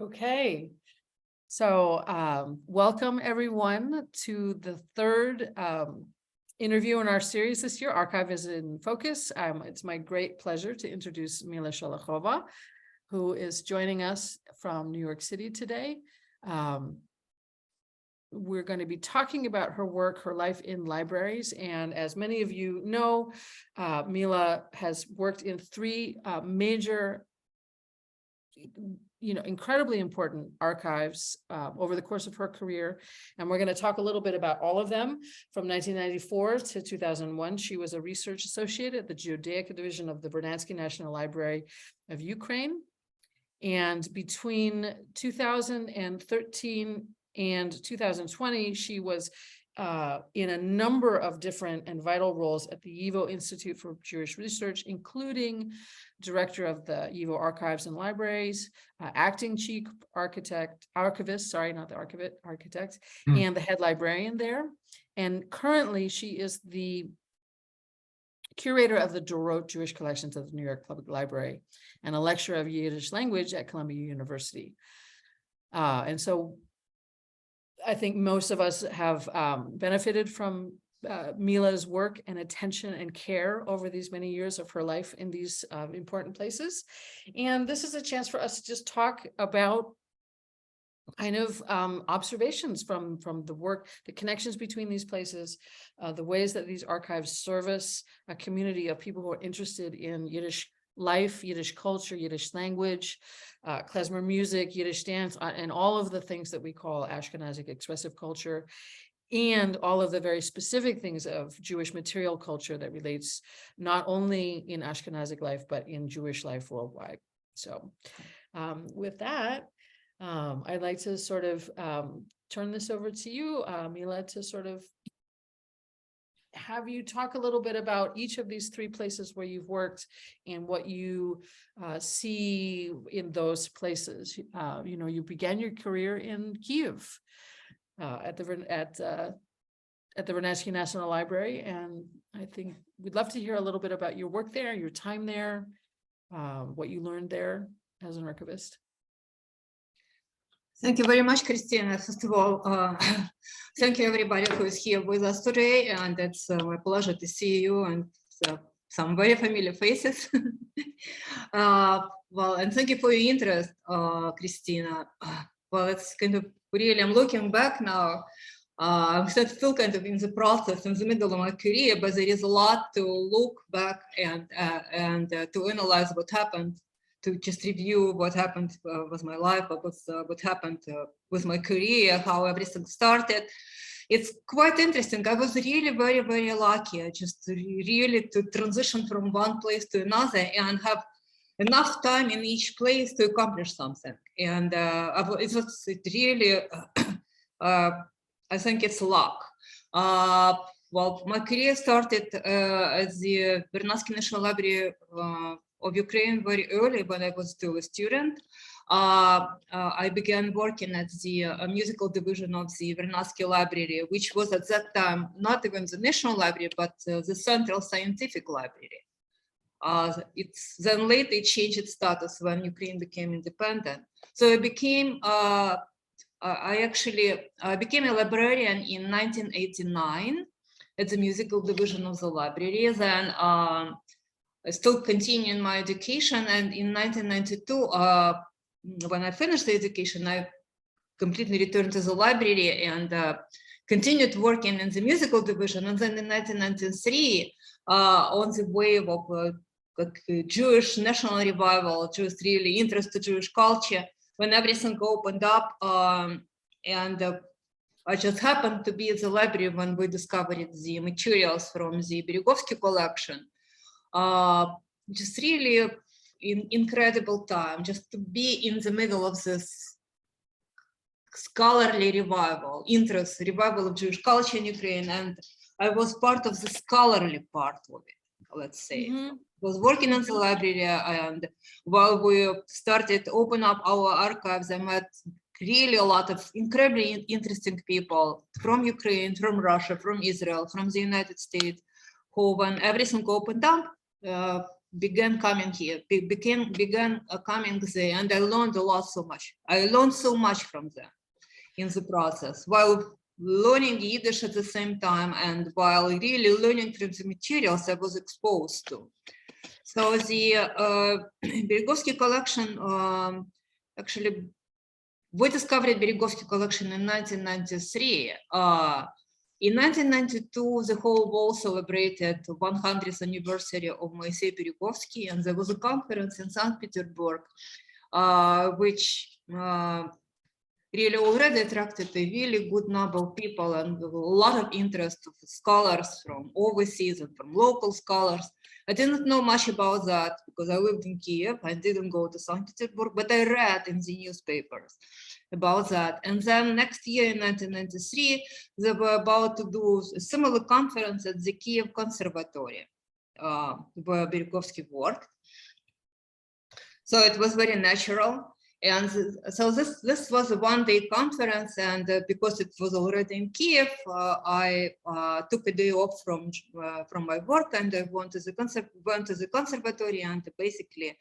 Okay, so welcome everyone to the third interview in our series this year, Archive is in Focus. It's my great pleasure to introduce Lyudmila Sholokhova, who is joining us from New York City today. We're going to be talking about her work, her life in libraries. And as many of you know, Mila has worked in three major, incredibly important archives over the course of her career. And we're going to talk a little bit about all of them. From 1994 to 2001, she was a research associate at the Judaica Division of the Vernadsky National Library of Ukraine. And between 2013 and 2020, she was in a number of different and vital roles at the YIVO Institute for Jewish Research, including director of the YIVO Archives and Libraries, acting chief archivist, and the head librarian there. And currently she is the curator of the Dorot Jewish Collections of the New York Public Library and a lecturer of Yiddish language at Columbia University. And so I think most of us have benefited from Mila's work and attention and care over these many years of her life in these important places. And this is a chance for us to just talk about kind of observations from the work, the connections between these places, the ways that these archives service a community of people who are interested in Yiddish life, Yiddish culture, Yiddish language, Klezmer music, Yiddish dance, and all of the things that we call Ashkenazic expressive culture, and all of the very specific things of Jewish material culture that relates not only in Ashkenazic life, but in Jewish life worldwide. So with that, I'd like to sort of turn this over to you, Mila, to sort of have you talk a little bit about each of these three places where you've worked and what you see in those places. You began your career in Kyiv at the Vernadsky National Library, and I think we'd love to hear a little bit about your work there, your time there, what you learned there as an archivist. Thank you very much, Christina. First of all, thank you everybody who is here with us today, and it's my pleasure to see you and some very familiar faces. Well, and thank you for your interest, Christina. Well, it's kind of really, I'm looking back now. I'm still kind of in the process, in the middle of my career, but there is a lot to look back and to analyze what happened, to just review what happened with my life, what happened with my career, how everything started. It's quite interesting. I was really very, very lucky. I just really to transition from one place to another and have enough time in each place to accomplish something. And it really, I think it's luck. Well, my career started at the Vernadsky National Library of Ukraine very early when I was still a student. I began working at the musical division of the Vernadsky Library, which was at that time not even the National Library, but the Central Scientific Library. Then later it changed its status when Ukraine became independent. So I became I became a librarian in 1989 at the musical division of the library. Then I still continued my education, and in 1992, when I finished the education, I completely returned to the library and continued working in the musical division. And then in 1993, on the wave of Jewish national revival, Jewish really interest to Jewish culture, when everything opened up, and I just happened to be at the library when we discovered the materials from the Berezovsky collection. Just really incredible time, just to be in the middle of this scholarly revival, revival of Jewish culture in Ukraine, and I was part of the scholarly part of it, let's say. Mm-hmm. I was working in the library, and while we started to open up our archives, I met really a lot of incredibly interesting people from Ukraine, from Russia, from Israel, from the United States, who, when everything opened up, began coming here, began coming there, and I learned a lot so much. I learned so much from them in the process, while learning Yiddish at the same time, and while really learning from the materials I was exposed to. So the Berezovsky collection, actually, we discovered Berezovsky collection in 1993. In 1992, the whole world celebrated 100th anniversary of Moisei Berezovsky, and there was a conference in St. Petersburg, which really already attracted a really good number of people and a lot of interest of scholars from overseas and from local scholars. I didn't know much about that because I lived in Kiev. I didn't go to St. Petersburg, but I read in the newspapers about that. And then next year in 1993, they were about to do a similar conference at the Kiev Conservatory, where Berezovsky worked. So it was very natural. And so this was a one-day conference, and because it was already in Kiev, I took a day off from my work, and I went to the conservatory and basically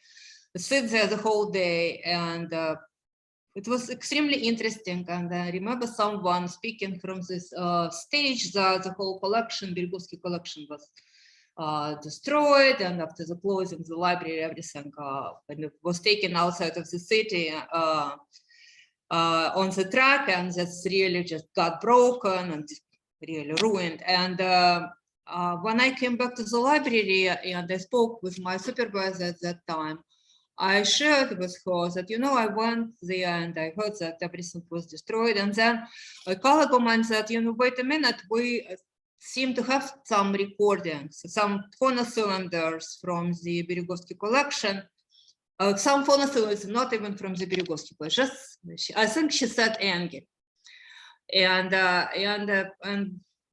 sit there the whole day. And it was extremely interesting. And I remember someone speaking from this stage that the whole collection, Berezovsky collection, was destroyed, and after the closing of the library, everything was taken outside of the city on the track, and that's really just got broken and really ruined. And when I came back to the library and I spoke with my supervisor at that time, I shared with her that, you know, I went there and I heard that everything was destroyed. And then a colleague of mine said, you know, wait a minute, we seem to have some recordings, some phonocylinders from the Berezovsky collection. Some phonocylinders, not even from the Berezovsky collection. Just, I think she said Engel. And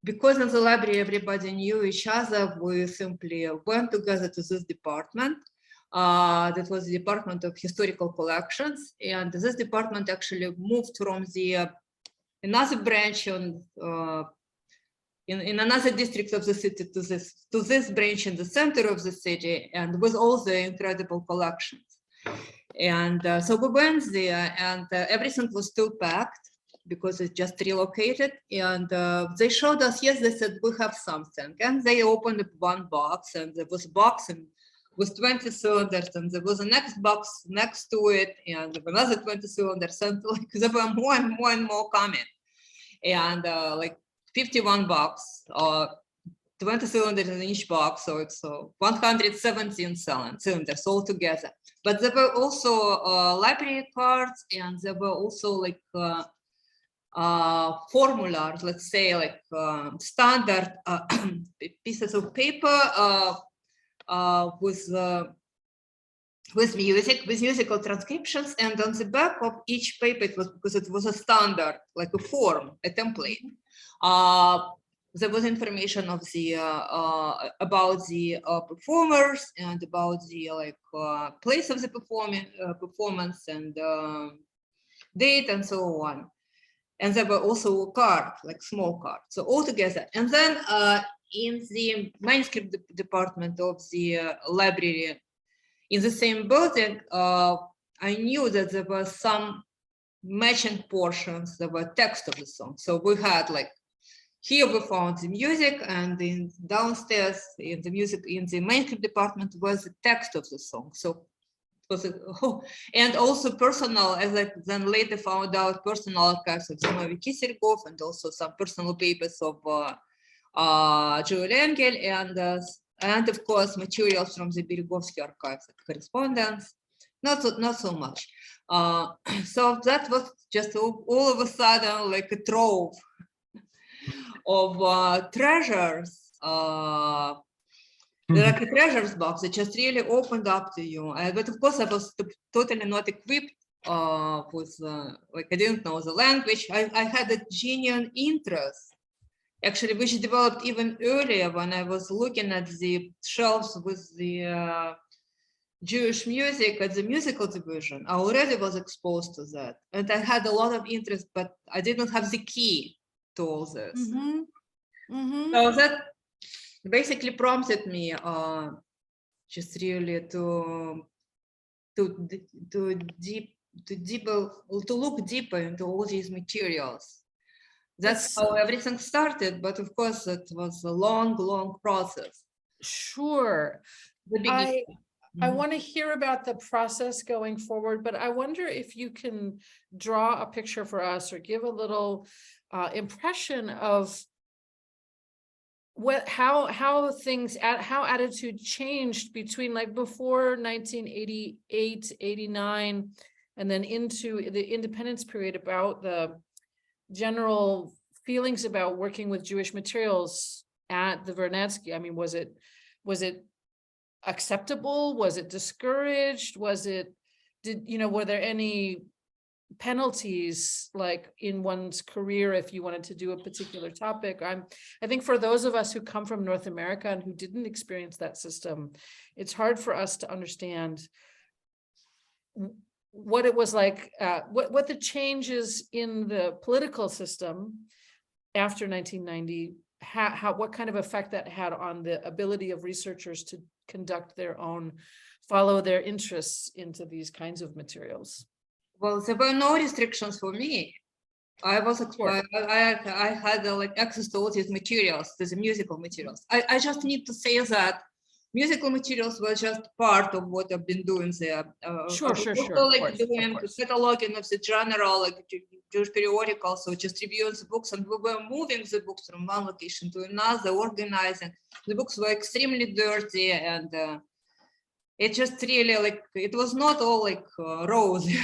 because in the library everybody knew each other, we simply went together to this department. That was the Department of Historical Collections, and this department actually moved from the another branch on in another district of the city to this branch in the center of the city, and with all the incredible collections. And so we went there, and everything was still packed because it just relocated. And they showed us, yes, they said, we have something. And they opened one box, and there was a box with 20 cylinders, and there was a next box next to it, and another 20 cylinders, and like there were more and more and more coming. And like 51 box, 20 cylinders in each box, so it's 117 cylinders altogether. But there were also library cards, and there were also like formulars, let's say, like standard pieces of paper with musical transcriptions, and on the back of each paper, it was, because it was a standard, like a form, a template. There was information of the about the performers and about the place of the performance and date and so on. And there were also cards, like small cards, so all together. And then in the manuscript department of the library in the same building, I knew that there were some matching portions that were text of the song. So we had like, here we found the music, and in downstairs in the music, in the manuscript department was the text of the song. So it was and also personal, as I then later found out, personal archives of Zimovy Kiselkov, and also some personal papers of Joel Engel, and of course materials from the Berezovsky archives, correspondence, not so much. So that was just all of a sudden like a trove of treasures, like a treasures box that just really opened up to you. But of course I was totally not equipped with, like I didn't know the language. I had a genuine interest, actually, which developed even earlier when I was looking at the shelves with the Jewish music at the musical division. I already was exposed to that, and I had a lot of interest, but I didn't have the key to all this. So that basically prompted me just really to look deeper into all these materials. That's how everything started, but of course it was a long process. Sure. The beginning. I want to hear about the process going forward, but I wonder if you can draw a picture for us or give a little impression of how attitude changed between like before 1988, 89, and then into the independence period, about the general feelings about working with Jewish materials at the Vernadsky. I mean, was it acceptable? Was it discouraged? were there any penalties like in one's career if you wanted to do a particular topic? I think for those of us who come from North America and who didn't experience that system, it's hard for us to understand what it was like, what the changes in the political system after 1990, what kind of effect that had on the ability of researchers to conduct follow their interests into these kinds of materials. Well, there were no restrictions for me. I had like access to all these materials, to the musical materials. I just need to say that musical materials were just part of what I've been doing there. Sure. Like doing cataloging of the general, like Jewish periodicals, so distributing the books, and we were moving the books from one location to another, organizing. The books were extremely dirty, and it just really like, it was not all like rosy.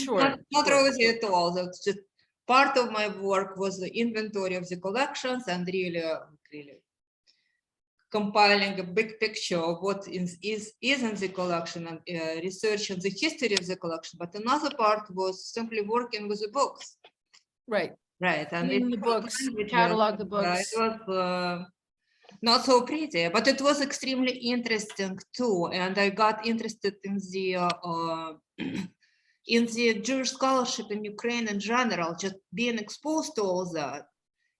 Not rosy at all. That's just part of my work was the inventory of the collections and really compiling a big picture of what is in the collection and researching the history of the collection. But another part was simply working with the books. Right. And in the books, catalog the books. It was not so pretty, but it was extremely interesting too. And I got interested in the Jewish scholarship in Ukraine in general, just being exposed to all that.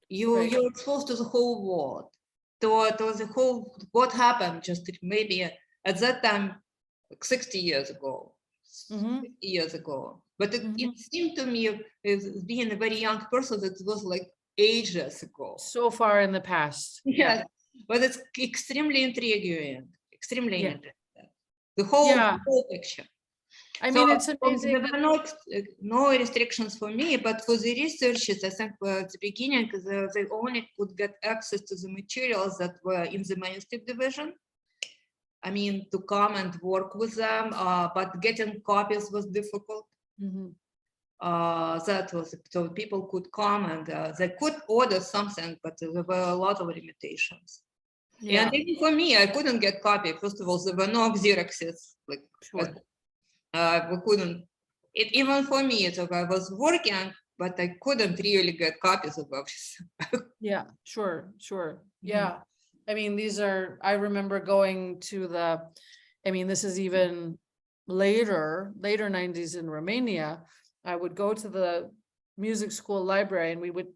You're exposed to the whole world, to the whole, what happened just maybe at that time, like 60 years ago, 50 years ago. But it seemed to me, as being a very young person, that it was like ages ago. So far in the past. Yes, but it's extremely intriguing, extremely interesting. The whole picture. I mean, it's amazing. There were no restrictions for me, but for the researchers, I think at the beginning, they only could get access to the materials that were in the manuscript division. I mean, to come and work with them, but getting copies was difficult. That was, so people could come and they could order something, but there were a lot of limitations. And even for me, I couldn't get copy. First of all, there were no Xeroxes. Like, we couldn't. Even for me, so I was working, but I couldn't really get copies of everything. Yeah, sure. Yeah. I mean, I remember going to this is even later 90s in Romania. I would go to the music school library and we would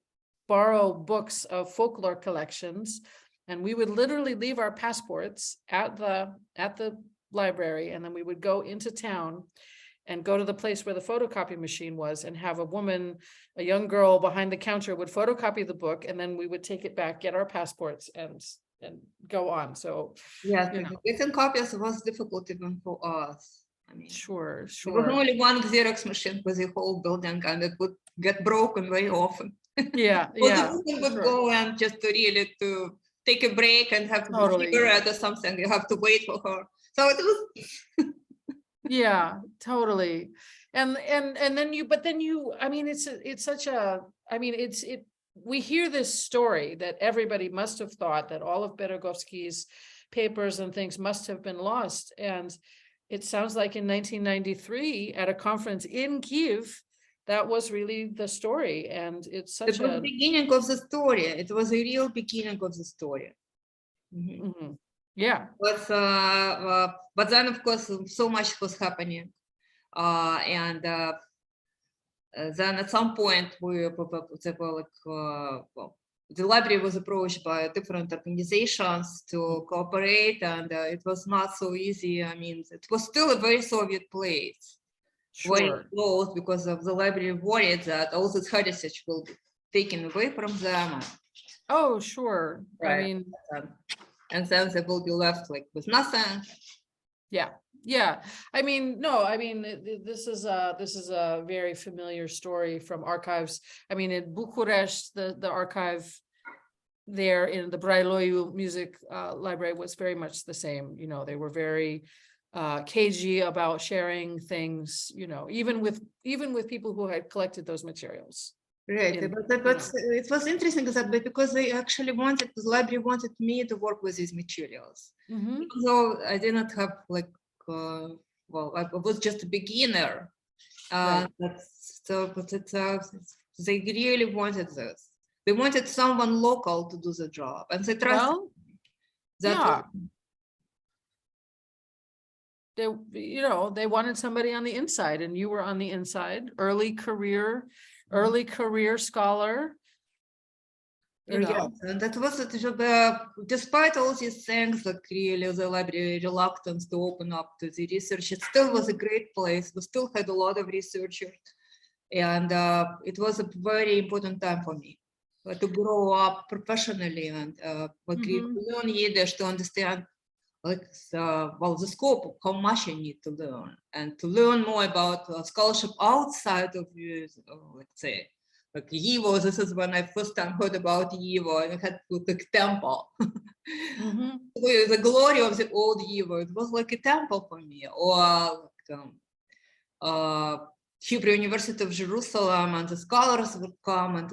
borrow books of folklore collections, and we would literally leave our passports at the library, and then we would go into town and go to the place where the photocopy machine was and have a young girl behind the counter would photocopy the book, and then we would take it back, get our passports, and go on. So getting copies was difficult even for us. I mean, sure. There was only one Xerox machine for the whole building, and it would get broken very often. The people would go and just to take a break and have a cigarette or something. You have to wait for her. So it was. Yeah, totally. And then you, I mean, it's such a, I mean, we hear this story that everybody must have thought that all of Beregovsky's papers and things must have been lost. And it sounds like in 1993 at a conference in Kyiv, that was really the story. And it's such the beginning of the story. It was a real beginning of the story. Yeah. But then, of course, so much was happening. And then at some point, the library was approached by different organizations to cooperate, and it was not so easy. I mean, it was still a very Soviet place. Very close, because of the library worried that all this heritage will be taken away from them. Oh, sure. Right. I mean, and then they will be left like with nothing. Yeah. I mean, no, I mean, this is a very familiar story from archives. I mean, in Bucharest, the archive there in the Brailoiu Music Library was very much the same. You know, they were very cagey about sharing things, you know, even with people who had collected those materials. Right, but it was interesting that because they actually wanted, the library wanted me to work with these materials. Mm-hmm. So I did not have like, well, I was just a beginner. Right. They really wanted this. They wanted someone local to do the job, and they trusted that. Yeah. They wanted somebody on the inside, and you were on the inside. Early career scholar. Yes, and that was despite all these things, like really the library reluctance to open up to the research, it still was a great place. We still had a lot of researchers, and it was a very important time for me to grow up professionally and to learn Yiddish, to understand like the scope of how much I need to learn, and to learn more about scholarship outside of, let's say, like YIVO. This is when I first time heard about YIVO, and I had to like temple. The glory of the old YIVO, it was like a temple for me. Or Hebrew University of Jerusalem, and the scholars would come, and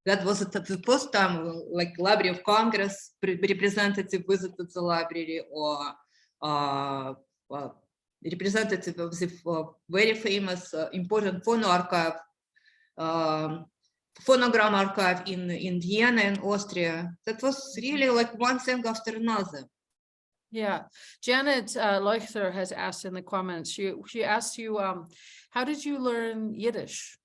that was the first time like Library of Congress representative visited the library, or representative of the very famous important phonogram archive in Vienna and Austria. That was really like one thing after another. Yeah, Janet Leuchter has asked in the comments, she asked you, how did you learn Yiddish?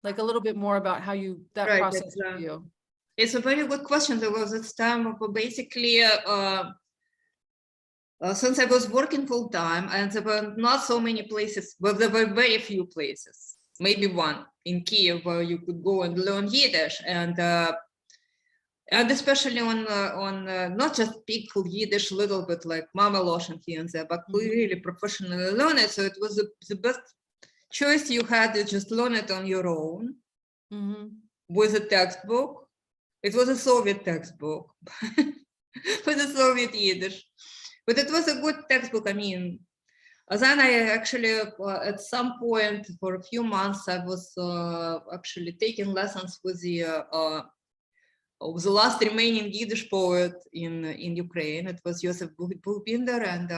Like a little bit more about how that process for you. It's a very good question. There was this time basically since I was working full time, and there were not so many places, well, there were very few places, maybe one in Kiev where you could go and learn Yiddish, and especially on not just speak Yiddish a little bit like Mama Loshen here and there, but really professionally learn it. So it was the best choice you had to just learn it on your own with a textbook. It was a Soviet textbook with a Soviet Yiddish, but it was a good textbook. I mean, then I actually at some point for a few months I was actually taking lessons with the last remaining Yiddish poet in Ukraine. It was Joseph Buchbinder, and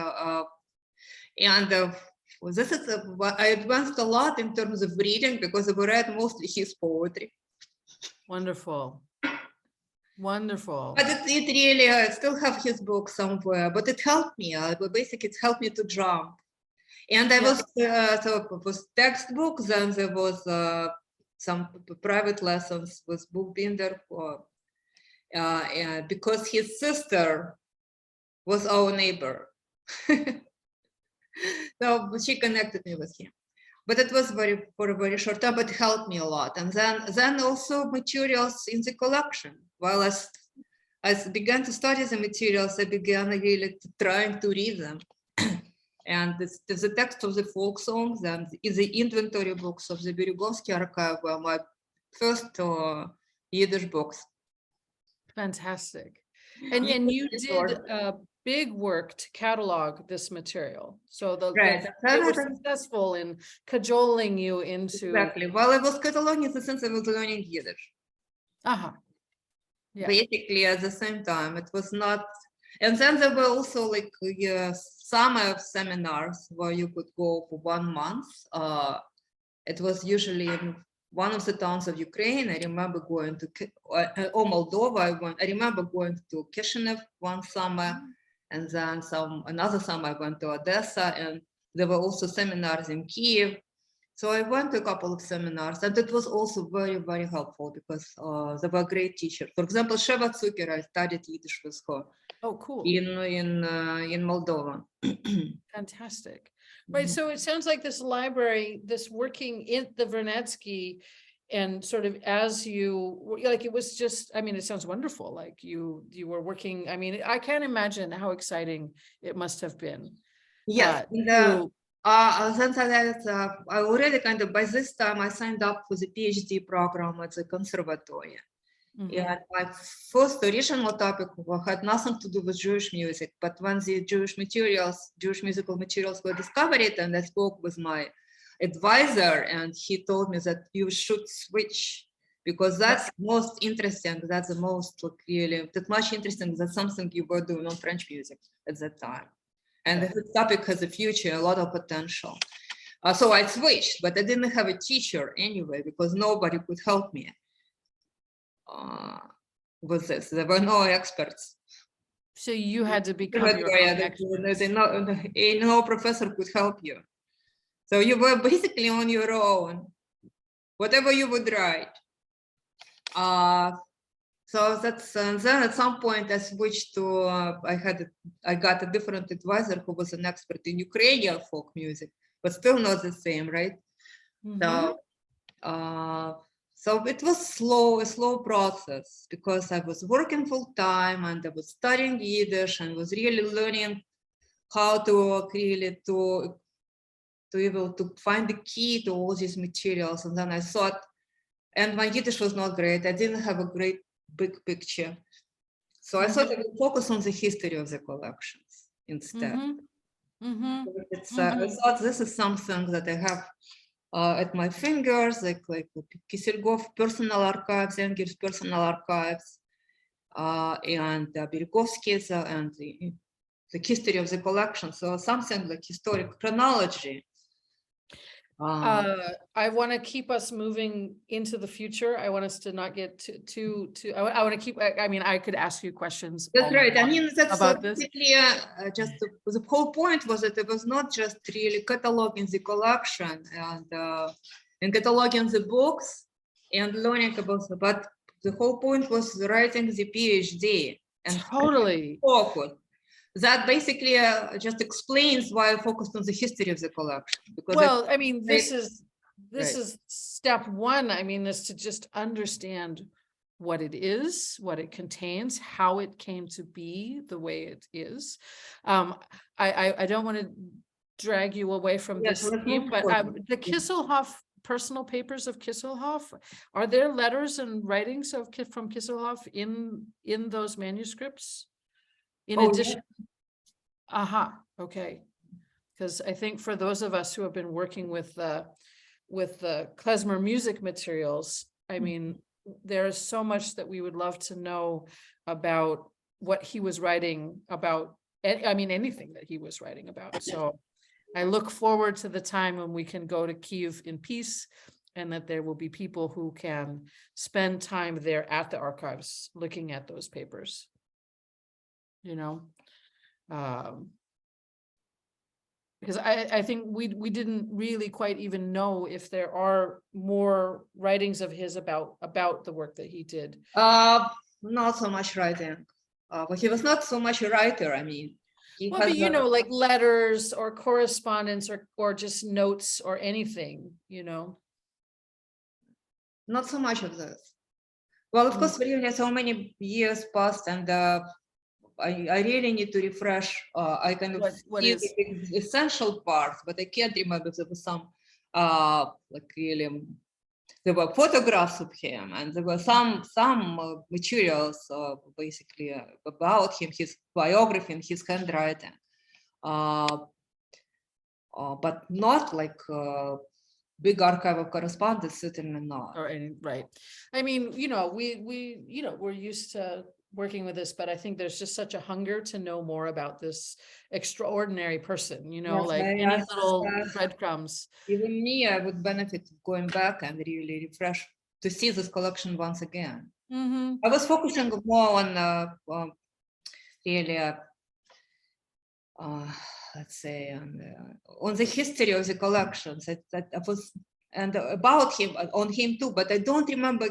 this is I advanced a lot in terms of reading because I read mostly his poetry. Wonderful. But it really, I still have his book somewhere, but it helped me. Basically, it helped me to jump. And I was, so it was textbook, then there was some private lessons with Buchbinder because his sister was our neighbor. So she connected me with him, but it was for a very short time, but it helped me a lot. And then also materials in the collection. While I began to study the materials, I began really trying to read them. And the text of the folk songs and the inventory books of the Berygovsky archive were my first Yiddish books. Fantastic. And you did big work to catalog this material. So they were successful in cajoling you into... Exactly. Well, I was cataloging in the sense I was learning Yiddish. Yeah. Basically at the same time. It was not... And then there were also like summer seminars where you could go for 1 month. It was usually in one of the towns of Ukraine. I remember going to, or Moldova. I remember going to Kishinev one summer, and then another summer I went to Odessa, and there were also seminars in Kiev. So I went to a couple of seminars, and it was also very, very helpful because they were great teachers. For example, Sheva Zucker, I studied Yiddish with her. Oh, cool. In Moldova. Fantastic. Right. So it sounds like this library, this working in the Vernadsky, and sort of as you like, it was just, I mean, it sounds wonderful. Like you were working. I mean, I can't imagine how exciting it must have been. Yes. Since I already kind of, by this time, I signed up for the PhD program at the conservatory. And my first original topic had nothing to do with Jewish music, but when the Jewish musical materials were discovered, and I spoke with my advisor, and he told me that you should switch because that's most interesting. That's the most really that much interesting than something you were doing on French music at that time. And the topic has a future, a lot of potential. So I switched, but I didn't have a teacher anyway because nobody could help me with this. There were no experts. So you had to become your own expert. No professor could help you. So you were basically on your own, whatever you would write. So that's, and then at some point I switched to, I got a different advisor who was an expert in Ukrainian folk music, but still not the same, right? So it was a slow process because I was working full time and I was studying Yiddish and was really learning how to really to find the key to all these materials. And then I thought, and my Yiddish was not great. I didn't have a great big picture. So I thought I would focus on the history of the collections instead. I thought this is something that I have at my fingers, like Kiselgov personal archives, Engel's personal archives, and Berkovsky's and the history of the collection. So something like historic chronology. I want to keep us moving into the future. I want us to not get too. I want to keep. I mean, I could ask you questions. That's right. I mean, that's about this. Just the whole point was that it was not just really cataloging the collection and cataloging the books and learning about them, but the whole point was writing the PhD and totally focus. That basically just explains why I focused on the history of the collection. Because well, I mean, this is step one. I mean, is to just understand what it is, what it contains, how it came to be the way it is. I don't want to drag you away from this theme, but the Kisselhoff personal papers of Kisselhoff, are there letters and writings from Kisselhoff in those manuscripts? In addition, okay, because I think for those of us who have been working with the Klezmer music materials, I mean, there is so much that we would love to know about what he was writing about. I mean, anything that he was writing about. So I look forward to the time when we can go to Kyiv in peace, and that there will be people who can spend time there at the archives looking at those papers. You know, because I think we didn't really quite even know if there are more writings of his about the work that he did. Not so much writing, but he was not so much a writer. I mean, well, but you know, like letters or correspondence or just notes or anything, you know. Not so much of this. Well, of course, really so many years passed, and I really need to refresh. I kind of see the essential parts, but I can't remember if there was some like really. There were photographs of him, and there were some materials basically about him, his biography and his handwriting, but not like big archive of correspondence. Certainly not. Right. I mean, you know, we're used to working with this, but I think there's just such a hunger to know more about this extraordinary person, you know, like any little breadcrumbs. Even me, I would benefit going back and really refresh to see this collection once again. I was focusing more on really let's say, on the history of the collections. That was, and about him, on him too, but I don't remember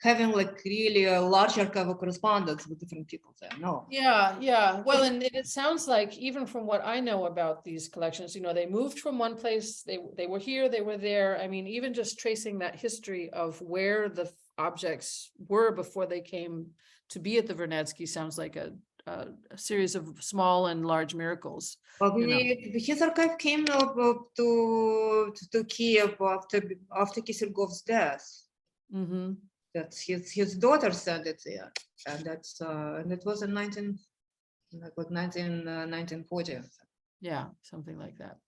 having like really a large archival correspondence with different people there. No. Yeah. Well, and it sounds like, even from what I know about these collections, they moved from one place, they were here, they were there. I mean, even just tracing that history of where the objects were before they came to be at the Vernadsky sounds like a series of small and large miracles. Well, his archive came to Kiev after Kiselgov's death. Mm-hmm. That's his daughter sent it there, and it was in 1940. Yeah, something like that.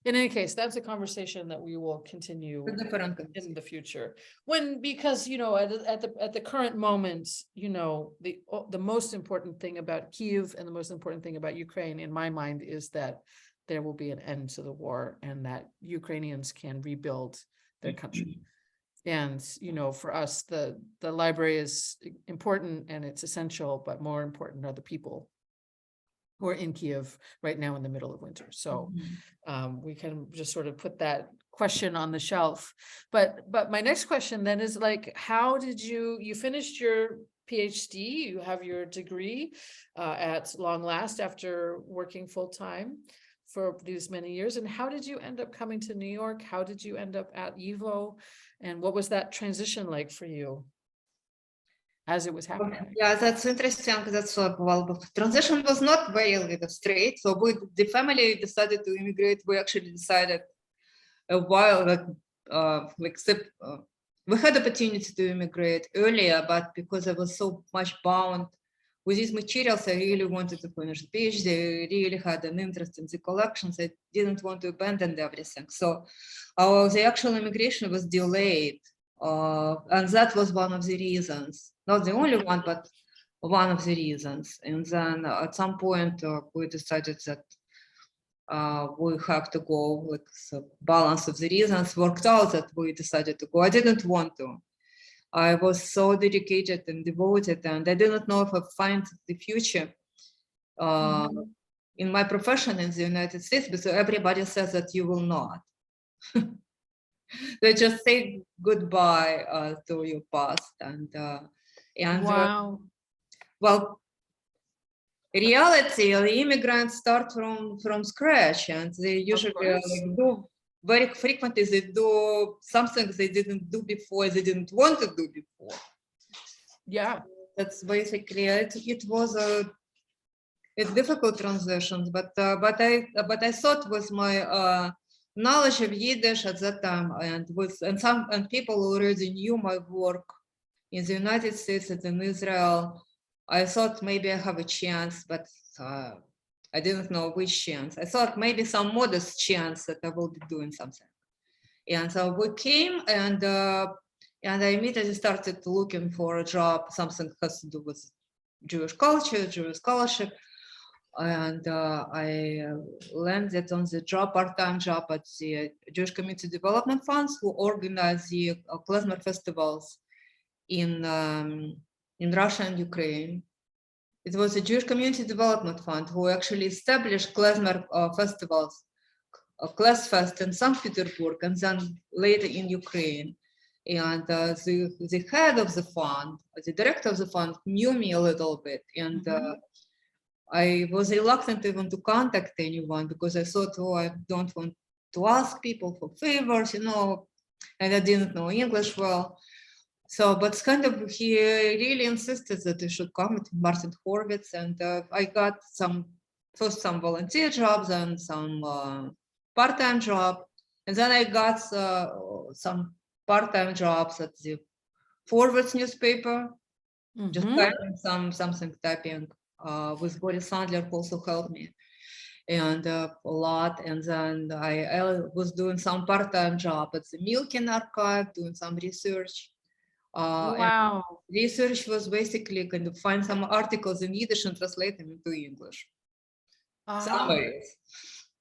In any case, that's a conversation that we will continue in the future. Because at the current moment, the most important thing about Kyiv and the most important thing about Ukraine, in my mind, is that there will be an end to the war and that Ukrainians can rebuild their country. And for us, the library is important and it's essential, but more important are the people who are in Kyiv right now in the middle of winter. So we can just sort of put that question on the shelf. But my next question then is, like, how did you finished your PhD, you have your degree at long last after working full time for these many years, and how did you end up coming to New York? How did you end up at YIVO? And what was that transition like for you as it was happening? Yeah, that's interesting. That's well, transition was not very straight. So the family decided to immigrate. We actually decided a while we had opportunity to immigrate earlier, but because I was so much bound with these materials, I really wanted to finish the PhD. I really had an interest in the collections. I didn't want to abandon everything. So the actual immigration was delayed. And that was one of the reasons. Not the only one, but one of the reasons. And then at some point, we decided that we have to go. Like, the balance of the reasons worked out that we decided to go. I didn't want to. I was so dedicated and devoted, and I didn't know if I find the future in my profession in the United States, because everybody says that you will not. They just say goodbye to your past, and wow. Well, reality, the immigrants start from scratch, and they usually do very frequently. They do something they didn't do before. They didn't want to do before. Yeah, that's basically it. It was a difficult transition, but I thought with my knowledge of Yiddish at that time, and people already knew my work in the United States and in Israel, I thought maybe I have a chance, but I didn't know which chance. I thought maybe some modest chance that I will be doing something. And so we came, and I immediately started looking for a job, something has to do with Jewish culture, Jewish scholarship. And I landed on the job, part-time job at the Jewish Community Development Funds, who organize the Klezmer festivals in Russia and Ukraine. It was a Jewish Community Development Fund who actually established Klezmer festivals, Klezfest in St. Petersburg, and then later in Ukraine. And the head of the fund, the director of the fund, knew me a little bit, and I was reluctant even to contact anyone because I thought, oh, I don't want to ask people for favors, and I didn't know English well. So, but kind of he really insisted that I should come to Martin Horvitz, and I got first some volunteer jobs and some part-time job, and then I got some part-time jobs at the Horvitz newspaper, just typing something typing. With Boris Sandler also helped me, and a lot. And then I was doing some part-time job at the Milken archive, doing some research. Wow. Research was basically kind of find some articles in Yiddish and translate them into English. Summaries.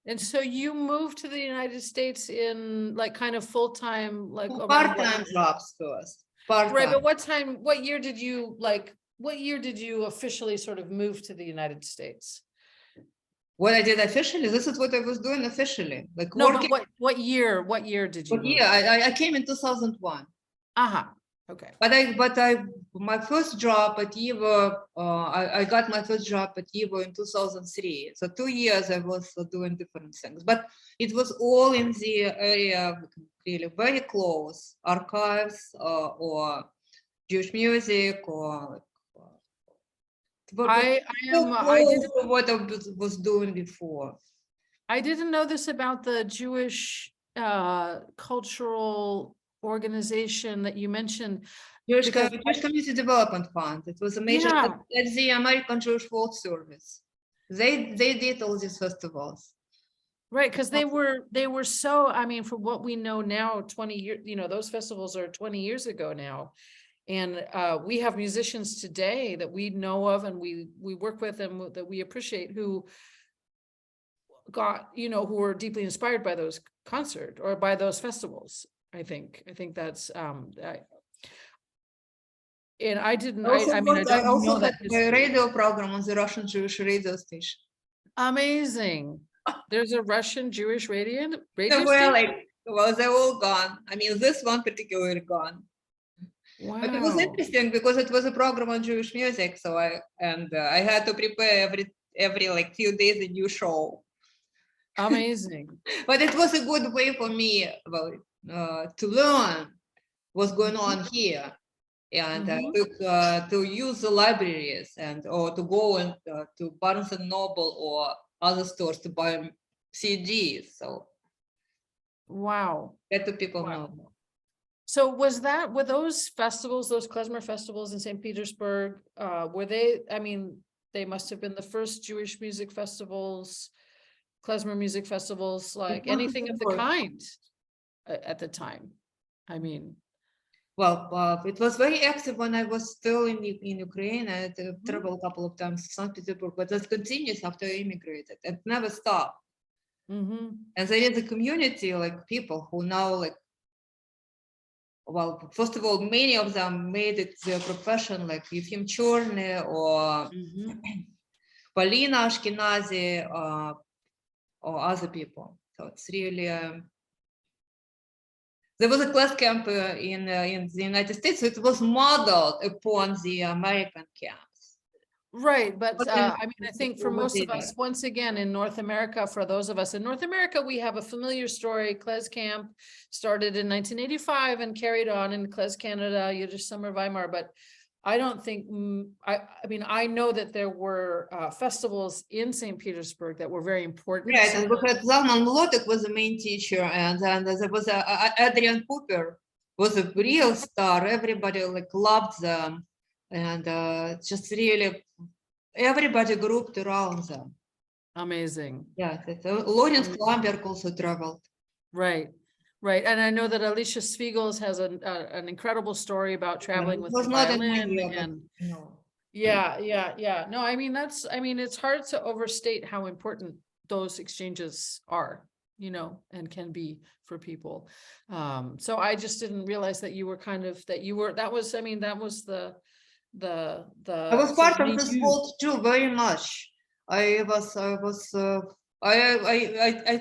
And so you moved to the United States in like kind of full-time, like part-time jobs first. Right, but what year did you officially sort of move to the United States? What I did officially, this is what I was doing officially. Like No, working. but what year did you But move? yeah, I came in 2001. Okay. My first job at YIVO, I got my first job at YIVO in 2003. So 2 years I was doing different things, but it was all in the area really very close, archives or Jewish music or I didn't know what I was doing before. I didn't know this about the Jewish cultural organization that you mentioned. Jewish Community Development Fund. It was a major Yeah. at the American Jewish World Service. They did all these festivals. Right, because they were so, I mean, from what we know now, 20 years, you know, those festivals are 20 years ago now. And we have musicians today that we know of and we work with and that we appreciate who got, you know, who were deeply inspired by those concerts or by those festivals. I think that's and I didn't I mean I don't know that a radio program on the Russian Jewish radio station. Amazing. There's a Russian Jewish radio station? Well, they're all gone. I mean, this one particularly gone. Wow. But it was interesting because it was a program on Jewish music. So I had to prepare every like few days a new show. Amazing. But it was a good way for me to learn what's going on here and to use the libraries or to go and to Barnes and Noble or other stores to buy CDs. So wow, let the people know. So were those festivals, those Klezmer festivals in St. Petersburg, were they, I mean, they must have been the first Jewish music festivals, Klezmer music festivals, like anything of the kind at the time. I mean, well, it was very active when I was still in Ukraine. I traveled a couple of times to St. Petersburg, but that continues after I immigrated. It never stopped. And there is a community, like people who now, like, well, first of all, many of them made it their profession, like Yefim Chorny or Polina Ashkenazi or other people. So it's really there was a class camp in the United States, so it was modeled upon the American camps. Right, but I mean, I think for most of us, once again, in North America, for those of us in North America, we have a familiar story. Klez Camp started in 1985 and carried on in Klez Canada, Yiddish Summer Weimar, but I don't think, I mean, I know that there were festivals in St. Petersburg that were very important. Right, and Zalman Mlotek was the main teacher, and there was Adrian Cooper was a real star. Everybody like loved them, and just really everybody grouped around them. Amazing. Yeah, Lawrence Klamberg also traveled. Right. Right, and I know that Alicia Spiegels has an incredible story about traveling with the violin, and yeah. No, I mean it's hard to overstate how important those exchanges are, you know, and can be for people. So I just didn't realize that you were that was the I was part of this world too, very much. I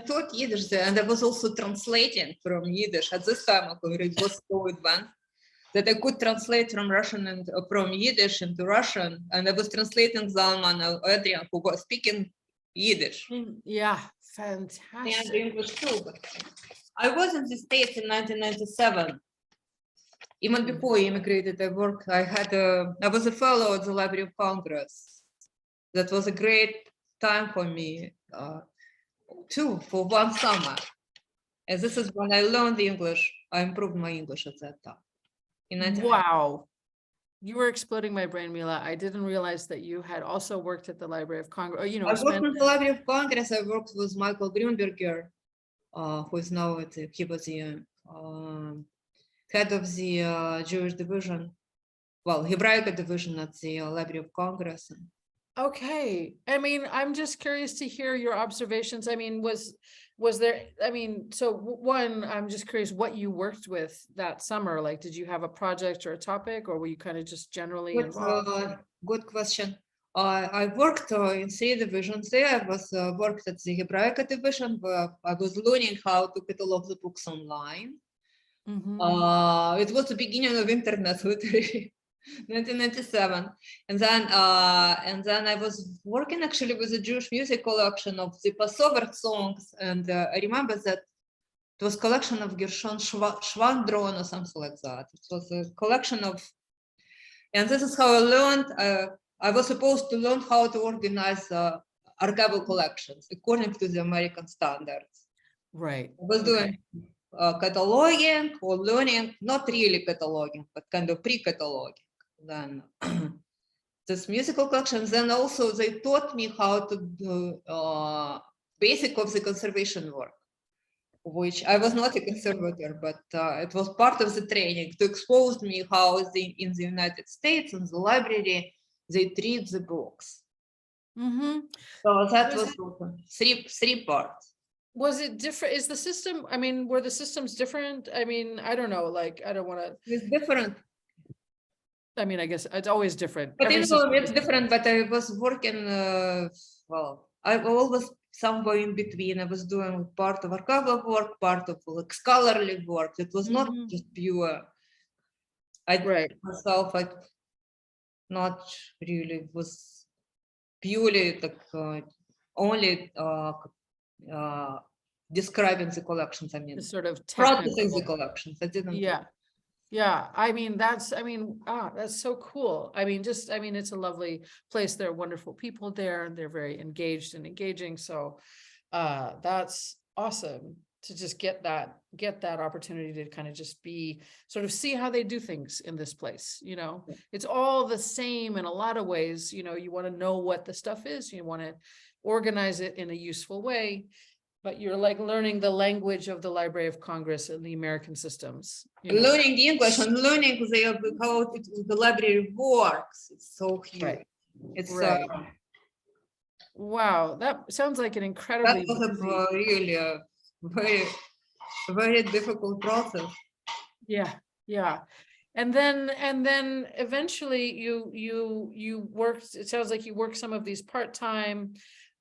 taught Yiddish there, and I was also translating from Yiddish. At this time, it was so advanced that I could translate from Russian and from Yiddish into Russian, and I was translating Zalman Adrian, who was speaking Yiddish. Yeah, fantastic. And English too. But I was in the States in 1997. Even before I immigrated, I was a fellow at the Library of Congress. That was a great time for me too, for one summer. And this is when I learned English. I improved my English at that time. Wow. You were exploding my brain, Mila. I didn't realize that you had also worked at the Library of Congress. You know, I worked at the Library of Congress. I worked with Michael Grunberger, who is now he was the head of the Jewish Division, well, Hebraica Division at the Library of Congress. Okay. I mean, I'm just curious to hear your observations. I mean, was there, I mean, so one, I'm just curious what you worked with that summer. Like, did you have a project or a topic, or were you kind of just generally involved? Good question. I worked in 3 divisions there. I was worked at the Judaica Division, where I was learning how to catalog the books online. It was the beginning of internet, literally, 1997. And then I was working actually with a Jewish music collection of the Passover songs. And I remember that it was a collection of Gershon Schwandron or something like that. It was a collection of, and this is how I learned. I was supposed to learn how to organize archival collections according to the American standards. Right. I was doing cataloging or learning, not really cataloging, but kind of pre-cataloging. Then this musical collections. Then also they taught me how to do basic of the conservation work, which I was not a conservator, but it was part of the training to expose me how in the United States in the library they treat the books. So that was three parts. Was it different? Is the system, I mean, were the systems different? I mean, I don't know, like, I don't want to. It's different. I mean, I guess it's always different. But it's different, but I was working, well, I always somewhere in between. I was doing part of archival work, part of like scholarly work. It was not just pure. Myself, I not really was purely like only describing the collections. I mean, the sort of processing the collections. I didn't. Yeah. I mean, that's so cool. I mean, it's a lovely place. There are wonderful people there, and they're very engaged and engaging. So that's awesome to just get that opportunity to kind of just be sort of see how they do things in this place. You know, it's all the same in a lot of ways. You know, you want to know what the stuff is, you want to organize it in a useful way, but you're like learning the language of the Library of Congress and the American systems. Learning the English and learning how the library works. It's so huge. Right. It's right. Wow, that sounds like an incredibly. That was really a very difficult process. Yeah. And then eventually you worked, it sounds like you worked some of these part-time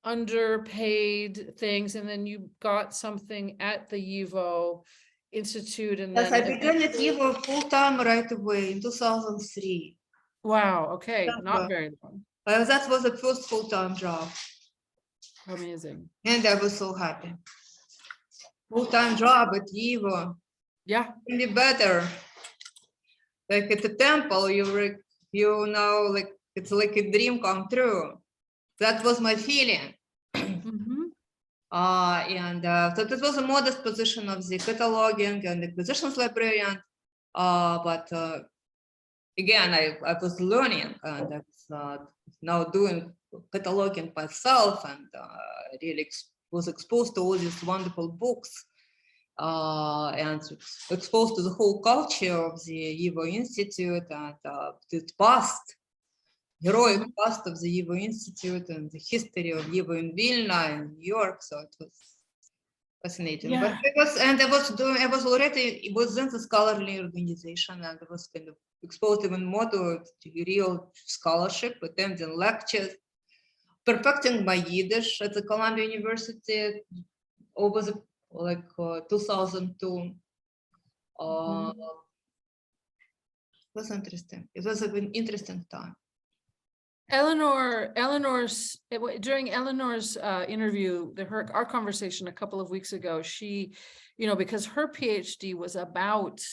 underpaid things, and then you got something at the YIVO Institute. And yes, then I began at YIVO full-time right away in 2003. Wow, okay, not very long. That was the first full-time job. Amazing. And I was so happy. Full-time job at YIVO. Yeah. Really better. Like at the temple, you know, like it's like a dream come true. That was my feeling. So this was a modest position of the cataloging and acquisitions librarian. But again, I was learning, and I was now doing cataloging myself, and really was exposed to all these wonderful books, and exposed to the whole culture of the YIVO Institute and the past. Heroic past of the YIVO Institute and the history of YIVO in Vilna and New York. So it was fascinating. Yeah. But I was already within the scholarly organization, and I was kind of exposed even more to real scholarship, attending lectures, perfecting my Yiddish at the Columbia University over the 2002. It was interesting. It was an interesting time. During Eleanor's interview, our conversation a couple of weeks ago, she, because her PhD was about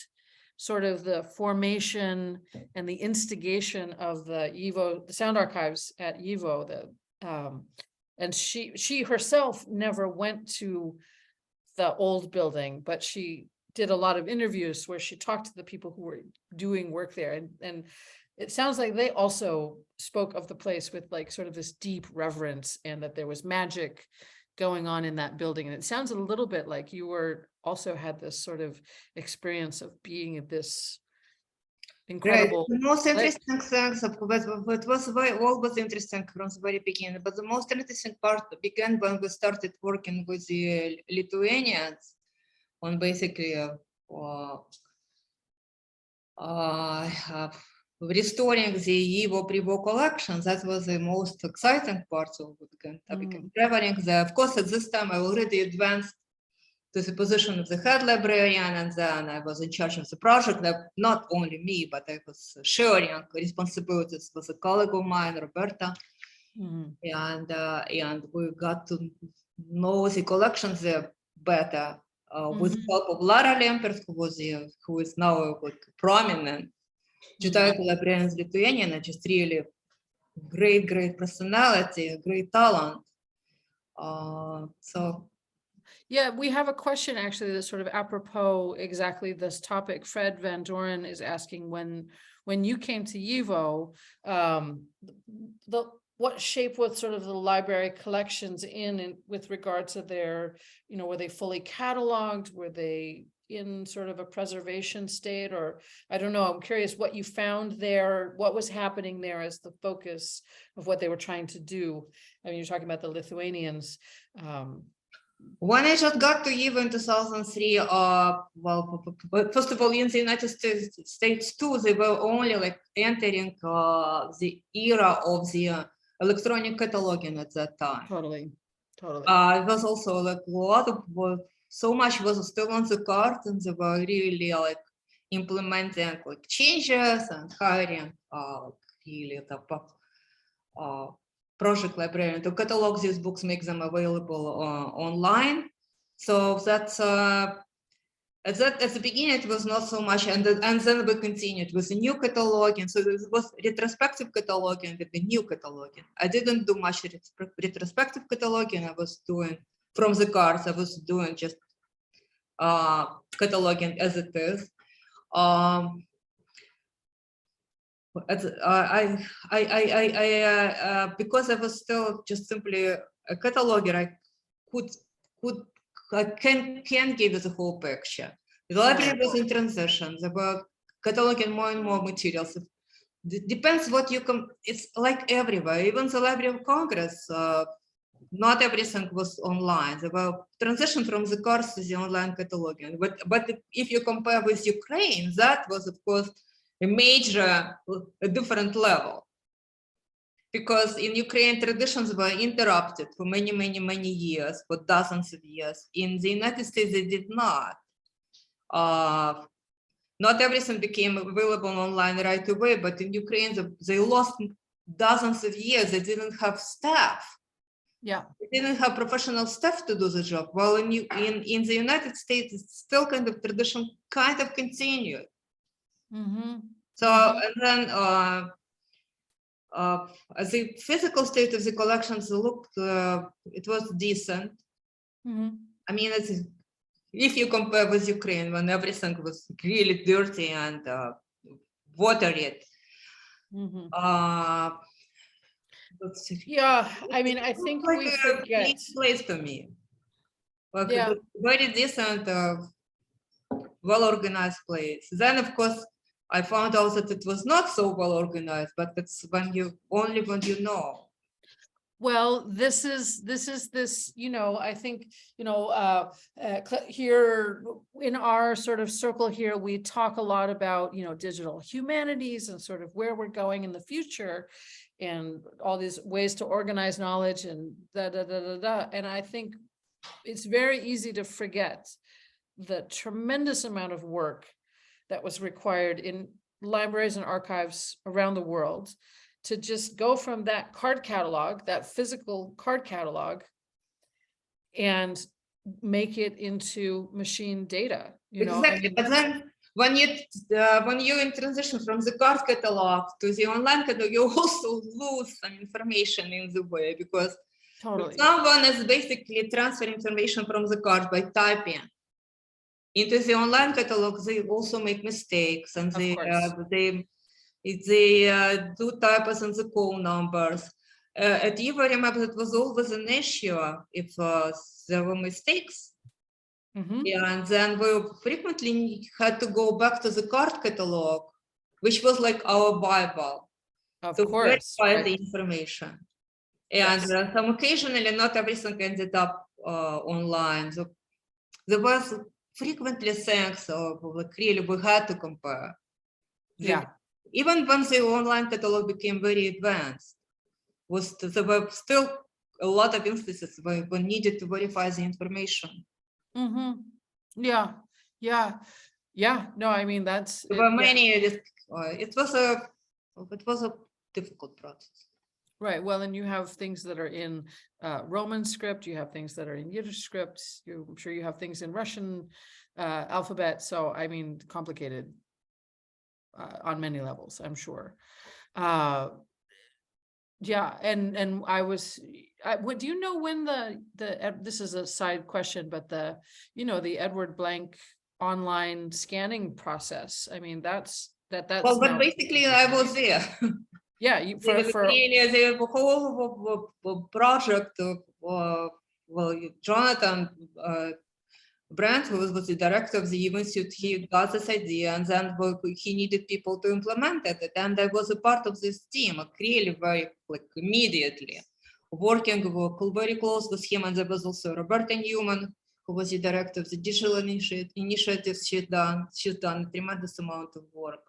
sort of the formation and the instigation of the YIVO, the sound archives at YIVO, and she herself never went to the old building, but she did a lot of interviews where she talked to the people who were doing work there, and it sounds like they also spoke of the place with like sort of this deep reverence, and that there was magic going on in that building. And it sounds a little bit like you also had this sort of experience of being at this incredible. Right. The most interesting things, it was always interesting from the very beginning, but the most interesting part began when we started working with the Lithuanians on basically restoring the YIVO pre-war collections, that was the most exciting part of traveling there. Of course, at this time I already advanced to the position of the head librarian, and then I was in charge of the project. Not only me, but I was sharing responsibilities with a colleague of mine, Roberta, and we got to know the collections there better with the help of Lara Lempert, who is now a prominent Judaica librarian in Lithuania, and just really great personality, great talent. Yeah, we have a question actually that's sort of apropos exactly this topic. Fred Van Doren is asking, when you came to YIVO, what shape was sort of the library collections in with regard to their, were they fully cataloged? Were they in sort of a preservation state? Or I don't know, I'm curious what you found there, what was happening there as the focus of what they were trying to do. I mean, you're talking about the Lithuanians. When I just got to YIVO in 2003, well, first of all, in the United States too, they were only like entering the era of the electronic cataloging at that time. Totally. It was also like a lot of, so much was still on the card, and they were really like implementing like changes and hiring really the project librarian to catalog these books, make them available online. So that's at the beginning it was not so much, and then we continued with the new cataloging. So this was retrospective cataloging with the new cataloging. I didn't do much retrospective cataloging. I was doing from the cards. I was doing just cataloging as it is. Because I was still just simply a cataloger, I can give you the whole picture. The library was in transition. They were cataloging more and more materials. It depends what you it's like everywhere, even the Library of Congress. Not everything was online. They were transition from the cards to the online cataloging. But if you compare with Ukraine, that was of course a different level, because in Ukraine traditions were interrupted for many years, for dozens of years. In the United States, they did not. Not everything became available online right away, but in Ukraine, they lost dozens of years. They didn't have staff. Yeah, they didn't have professional staff to do the job. While in the United States, it's still kind of tradition kind of continued. So and then the physical state of the collections looked, it was decent. I mean, if you compare with Ukraine, when everything was really dirty and watery. Yeah, I mean, I think we forget. Place to me. Like a very decent, well-organized place. Then, of course, I found out that it was not so well organized, but it's when you know. Well, this is I think, here in our sort of circle here, we talk a lot about, digital humanities and sort of where we're going in the future and all these ways to organize knowledge and And I think it's very easy to forget the tremendous amount of work that was required in libraries and archives around the world to just go from that card catalog, that physical card catalog, and make it into machine data. Exactly. But then when you in transition from the card catalog to the online catalog, you also lose some information in the way, because someone is basically transferring information from the card by typing into the online catalog. They also make mistakes, and they do typos in the call numbers. At YIVO, I remember it was always an issue if there were mistakes. And then we frequently had to go back to the card catalog, which was like our Bible, to verify the information. And some occasionally, not everything ended up online. So there was frequently things like really we had to compare. even when the online catalog became very advanced, there were still a lot of instances where we needed to verify the information. Yeah. No, I mean, that's There were yeah. many. It was a difficult process. Right. Well, and you have things that are in Roman script. You have things that are in Yiddish script. I'm sure you have things in Russian alphabet. So, I mean, complicated on many levels, I'm sure. Yeah, and do you know when this is a side question, but the Edward Blank online scanning process? I mean, that's well, but basically, I was there. Yeah, the whole project of Jonathan Brandt, who was the director of the YIVO Institute, he got this idea, and then he needed people to implement it. And I was a part of this team, really very immediately, working very close with him. And there was also Roberta Newman, who was the director of the digital initiatives. She's done a tremendous amount of work.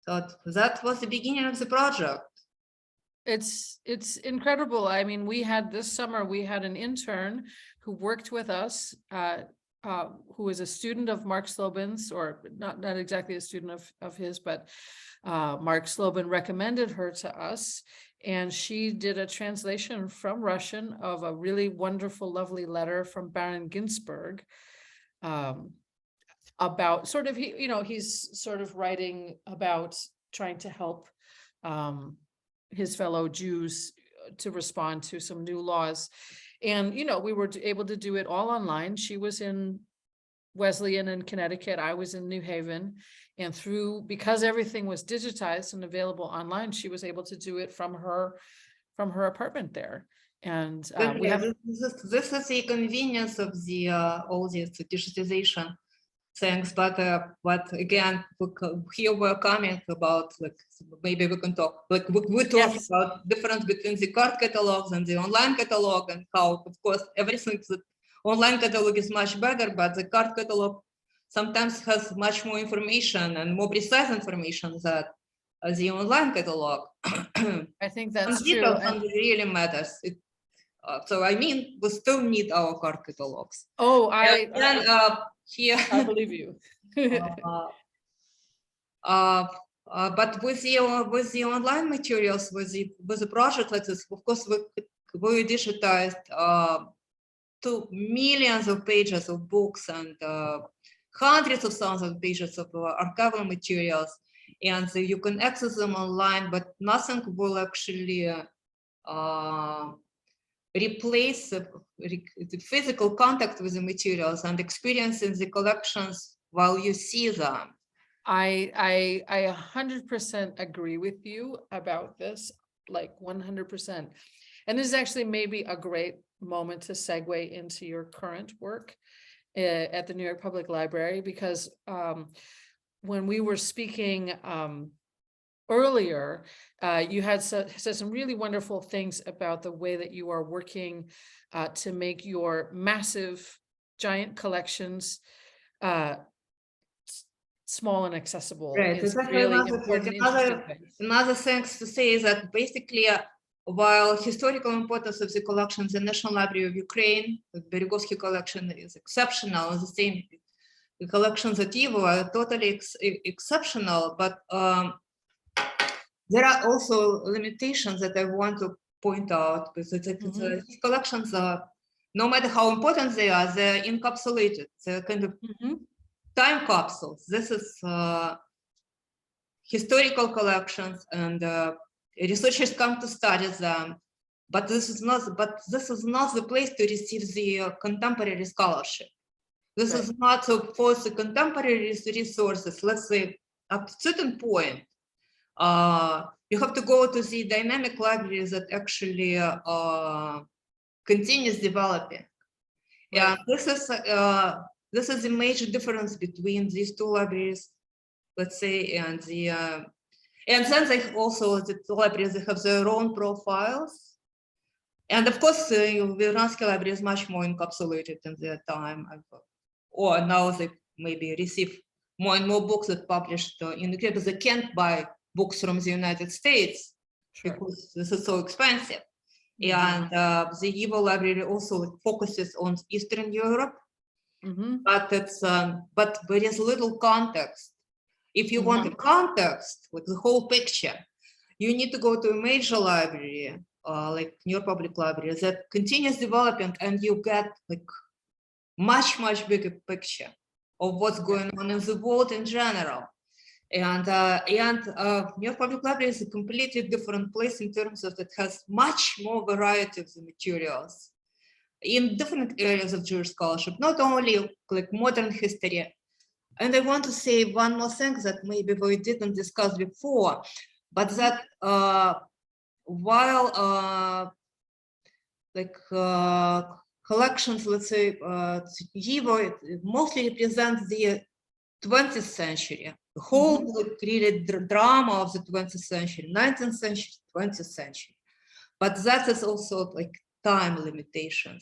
So that was the beginning of the project. It's incredible. I mean, this summer we had an intern who worked with us, who is a student of Mark Slobin's, or not exactly a student of his, but Mark Slobin recommended her to us, and she did a translation from Russian of a really wonderful, lovely letter from Baron Ginsburg, about sort of, he's sort of writing about trying to help his fellow Jews to respond to some new laws. And, we were able to do it all online. She was in Wesleyan in Connecticut. I was in New Haven. And because everything was digitized and available online, she was able to do it from her apartment there. And this is the convenience of all this digitization things, but again, here we're coming about, maybe we can talk, we talk about difference between the card catalogs and the online catalog, and how, of course, everything, the online catalog is much better, but the card catalog sometimes has much more information and more precise information than the online catalog. I think that's some true. details really matters. So I mean, we still need our card catalogs. Oh, here I believe you. But with the online materials, with the project like this, of course, we digitized 2 millions of pages of books and hundreds of thousands of pages of archival materials, and so you can access them online, but nothing will actually replace the physical contact with the materials and experiencing the collections while you see them. I 100% agree with you about this, like 100%. And this is actually maybe a great moment to segue into your current work at the New York Public Library, because when we were speaking earlier, you had said some really wonderful things about the way that you are working to make your massive, giant collections small and accessible. Right. It's really important. Another thing to say is that basically, while historical importance of the collections, the National Library of Ukraine, the Berygovsky collection is exceptional, the same the collections at YIVO are totally exceptional, but there are also limitations that I want to point out, because these collections are, no matter how important they are, they're encapsulated. They're kind of time capsules. This is historical collections, and researchers come to study them. But this is not the place to receive the contemporary scholarship. This is not for the contemporary resources. Let's say at a certain point, you have to go to the dynamic libraries that actually continues developing. Yeah, this is the major difference between these two libraries, let's say, and then they also, the libraries, they have their own profiles. And of course, the Vernadsky library is much more encapsulated in their time, or now they maybe receive more and more books that published in Ukraine, but they can't buy books from the United States because this is so expensive. And the YIVO library also focuses on Eastern Europe, but it's but there is little context. If you want a context with the whole picture, you need to go to a major library, like New York Public Library, that continues developing, and you get like much bigger picture of what's going on in the world in general. And New York Public Library is a completely different place in terms of it has much more variety of the materials in different areas of Jewish scholarship, not only like modern history. And I want to say one more thing that maybe we didn't discuss before, but that while collections, let's say, YIVO mostly represents the 20th century, the whole really drama of the 20th century, 19th century, 20th century. But that is also like time limitations.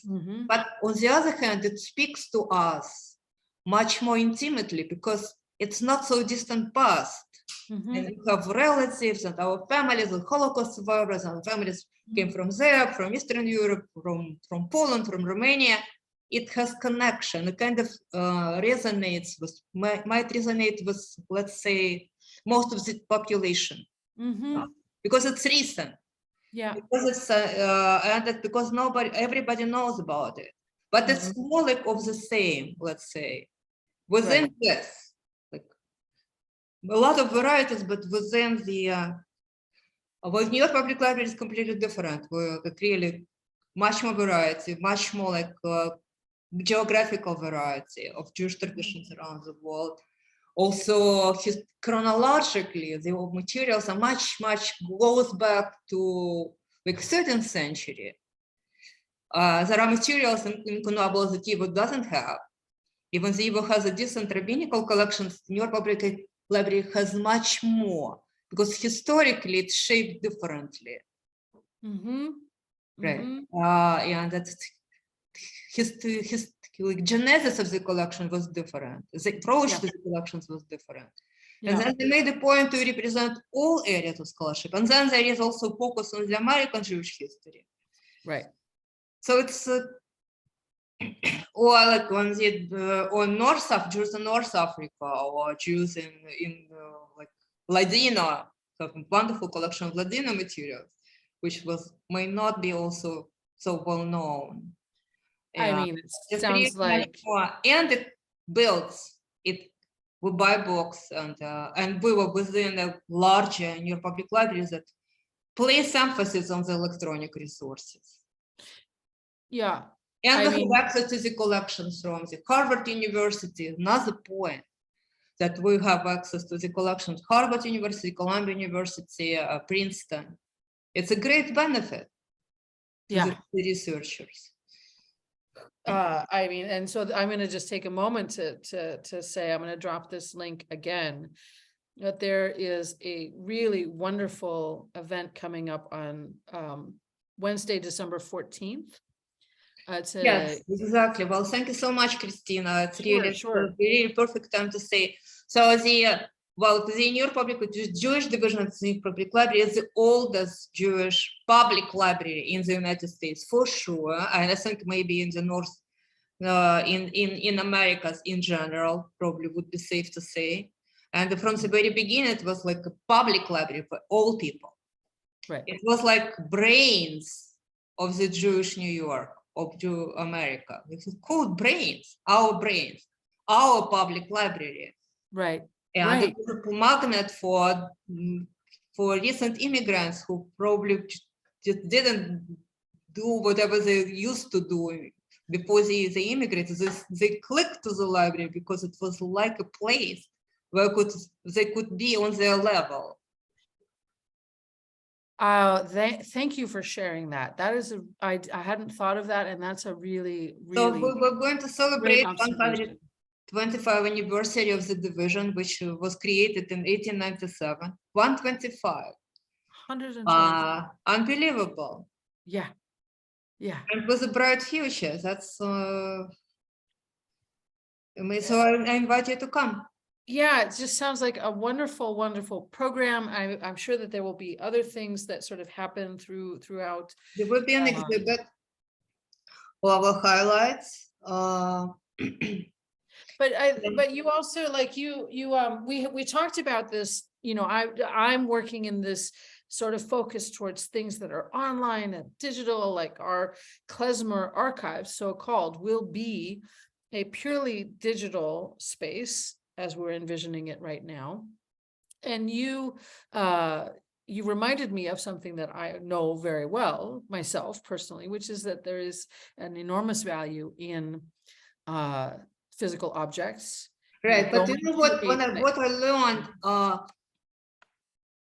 But on the other hand, it speaks to us much more intimately because it's not so distant past. And we have relatives and our families and Holocaust survivors, and families came from there, from Eastern Europe, from Poland, from Romania. It has connection. It kind of resonates with, might resonate with, let's say, most of the population because it's recent. Yeah. Because it's and because everybody knows about it. But it's more like of the same, let's say, within this, like a lot of varieties, but within the. New York Public Library is completely different. We're really much more variety, much more like geographical variety of Jewish traditions around the world. Also, chronologically, the materials are much goes back to like 13th century. There are materials in connotables that YIVO doesn't have. Even the YIVO has a decent rabbinical collections. New York Public Library has much more because historically it's shaped differently. Right. And that's like genesis of the collection was different. The approach to the collections was different. And then they made a point to represent all areas of scholarship. And then there is also focus on the American Jewish history. Right. So it's or like on the or North Africa, Jews in North Africa, or Jews in like Ladino, have a wonderful collection of Ladino materials, which may not be also so well known. I mean, it sounds like and it builds it. We buy books, and we were within a larger New York Public Libraries that place emphasis on the electronic resources. Yeah, and we have access to the collections from the Harvard University. Another point that we have access to the collections: Harvard University, Columbia University, Princeton. It's a great benefit to the researchers. I mean, and so I'm going to just take a moment to say, I'm going to drop this link again, that there is a really wonderful event coming up on Wednesday, December 14th. Yes, exactly. Well, thank you so much, Christina. It's really perfect time to say. So the New York Jewish Division of the New York Public Library is the oldest Jewish public library in the United States, for sure. And I think maybe in the North, in Americas in general, probably would be safe to say. And from the very beginning, it was like a public library for all people. Right. It was like brains of the Jewish New York, of Jew America. It was called brains, our public library. Right. And it was a magnet for recent immigrants who probably just didn't do whatever they used to do before they immigrated. They clicked to the library because it was like a place where they could be on their level. Thank you for sharing that. That is I hadn't thought of that, and that's a really so we're going to celebrate 125th anniversary of the division, which was created in 1897. 125. Unbelievable. Yeah. And with a bright future. That's so I invite you to come. Yeah, it just sounds like a wonderful, wonderful program. I'm sure that there will be other things that sort of happen throughout. There will be an exhibit of our highlights. But you also like we talked about this, I'm working in this sort of focus towards things that are online and digital, like our Klezmer archives, so-called, will be a purely digital space as we're envisioning it right now. And you reminded me of something that I know very well myself personally, which is that there is an enormous value in physical objects. Right, but you know what I learned,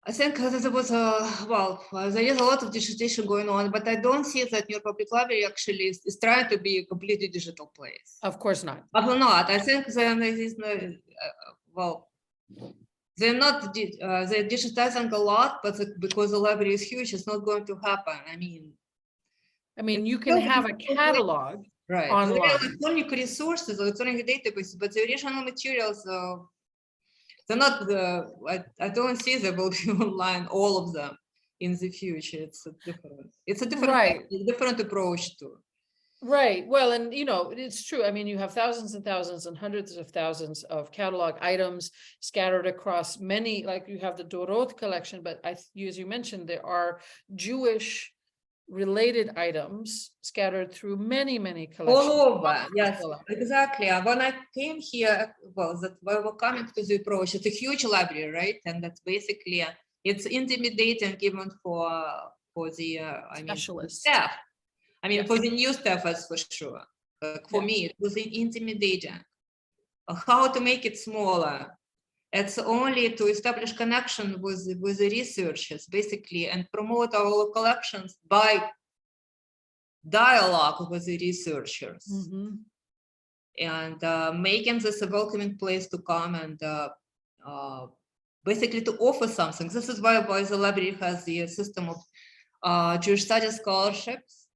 I think there was there is a lot of digitization going on, but I don't see that New York Public Library actually is trying to be a completely digital place. Of course not. But not. I think there is no, they're not. They're digitizing a lot, but because the library is huge, it's not going to happen. I mean, you can have a catalog. Right. Online. There are electronic resources, electronic databases, but the original materials, they're not. I don't see they will be online, all of them, in the future. It's a different, Right. different approach to. Right. Well, and it's true. I mean, you have thousands and thousands and hundreds of thousands of catalog items scattered across many, like you have the Dorot collection, but as you mentioned, there are Jewish related items scattered through many, many collections. All over, yes, exactly. When I came here, we were coming to the approach. It's a huge library, right? And that's basically it's intimidating even for the specialists. Staff. Yes. For the new staff, that's for sure. For me, it was intimidating. How to make it smaller? It's only to establish connection with the researchers, basically, and promote our collections by dialogue with the researchers. Mm-hmm. And making this a welcoming place to come and basically to offer something. This is why the library has the system of Jewish studies scholarships.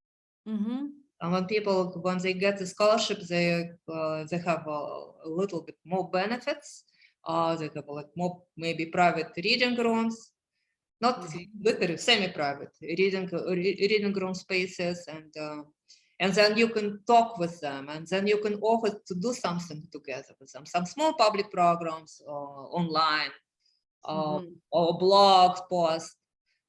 Mm-hmm. And when they get the scholarship, they have a little bit more benefits. They have like more maybe private reading rooms, not literally semi-private reading room spaces, and then you can talk with them, and then you can offer to do something together with them, some small public programs online, or blogs, posts,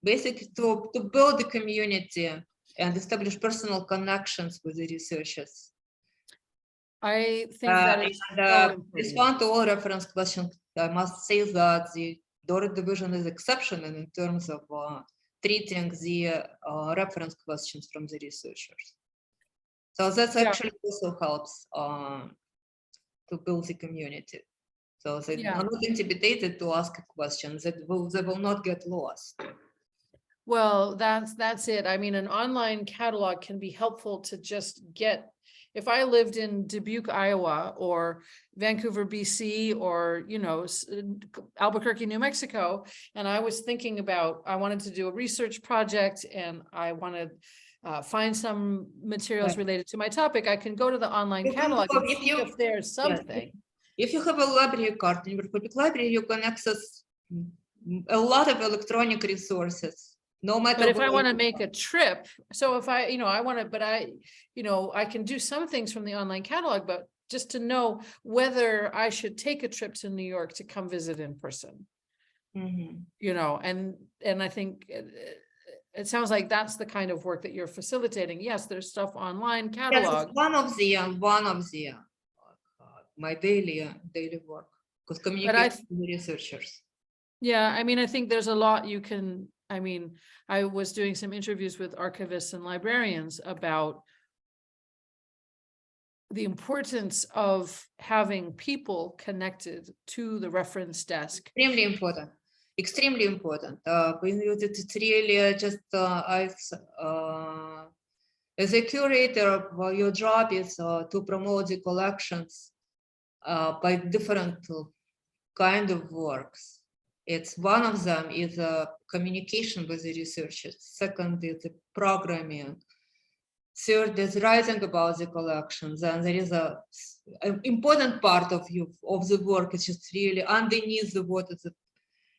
basically to build the community and establish personal connections with the researchers. I think that is so important. Respond to all reference questions. I must say that the Dorot Division is exceptional in terms of treating the reference questions from the researchers. So that actually also helps to build the community. So they are not intimidated to ask questions, they will not get lost. Well, that's it. I mean, an online catalog can be helpful to just get, if I lived in Dubuque, Iowa, or Vancouver, BC, or, Albuquerque, New Mexico, and I was thinking about, I wanted to do a research project and I wanted find some materials related to my topic, I can go to the online catalog and see if there's something. If you have a library card in your public library, you can access a lot of electronic resources. No matter. But if I want to make a trip, so if I want to, but I can do some things from the online catalog, but just to know whether I should take a trip to New York to come visit in person, and I think it sounds like that's the kind of work that you're facilitating. Yes, there's stuff online catalog. Yes, one of the my daily work, because communicating with researchers. Yeah, I mean, I think there's a lot you can. I mean, I was doing some interviews with archivists and librarians about the importance of having people connected to the reference desk. Extremely important. Extremely important. It's really just as a curator, your job is to promote the collections by different kind of works. It's one of them is communication with the researchers. Second is the programming. Third is writing about the collections, and there is an important part of the work. It's just really underneath the water.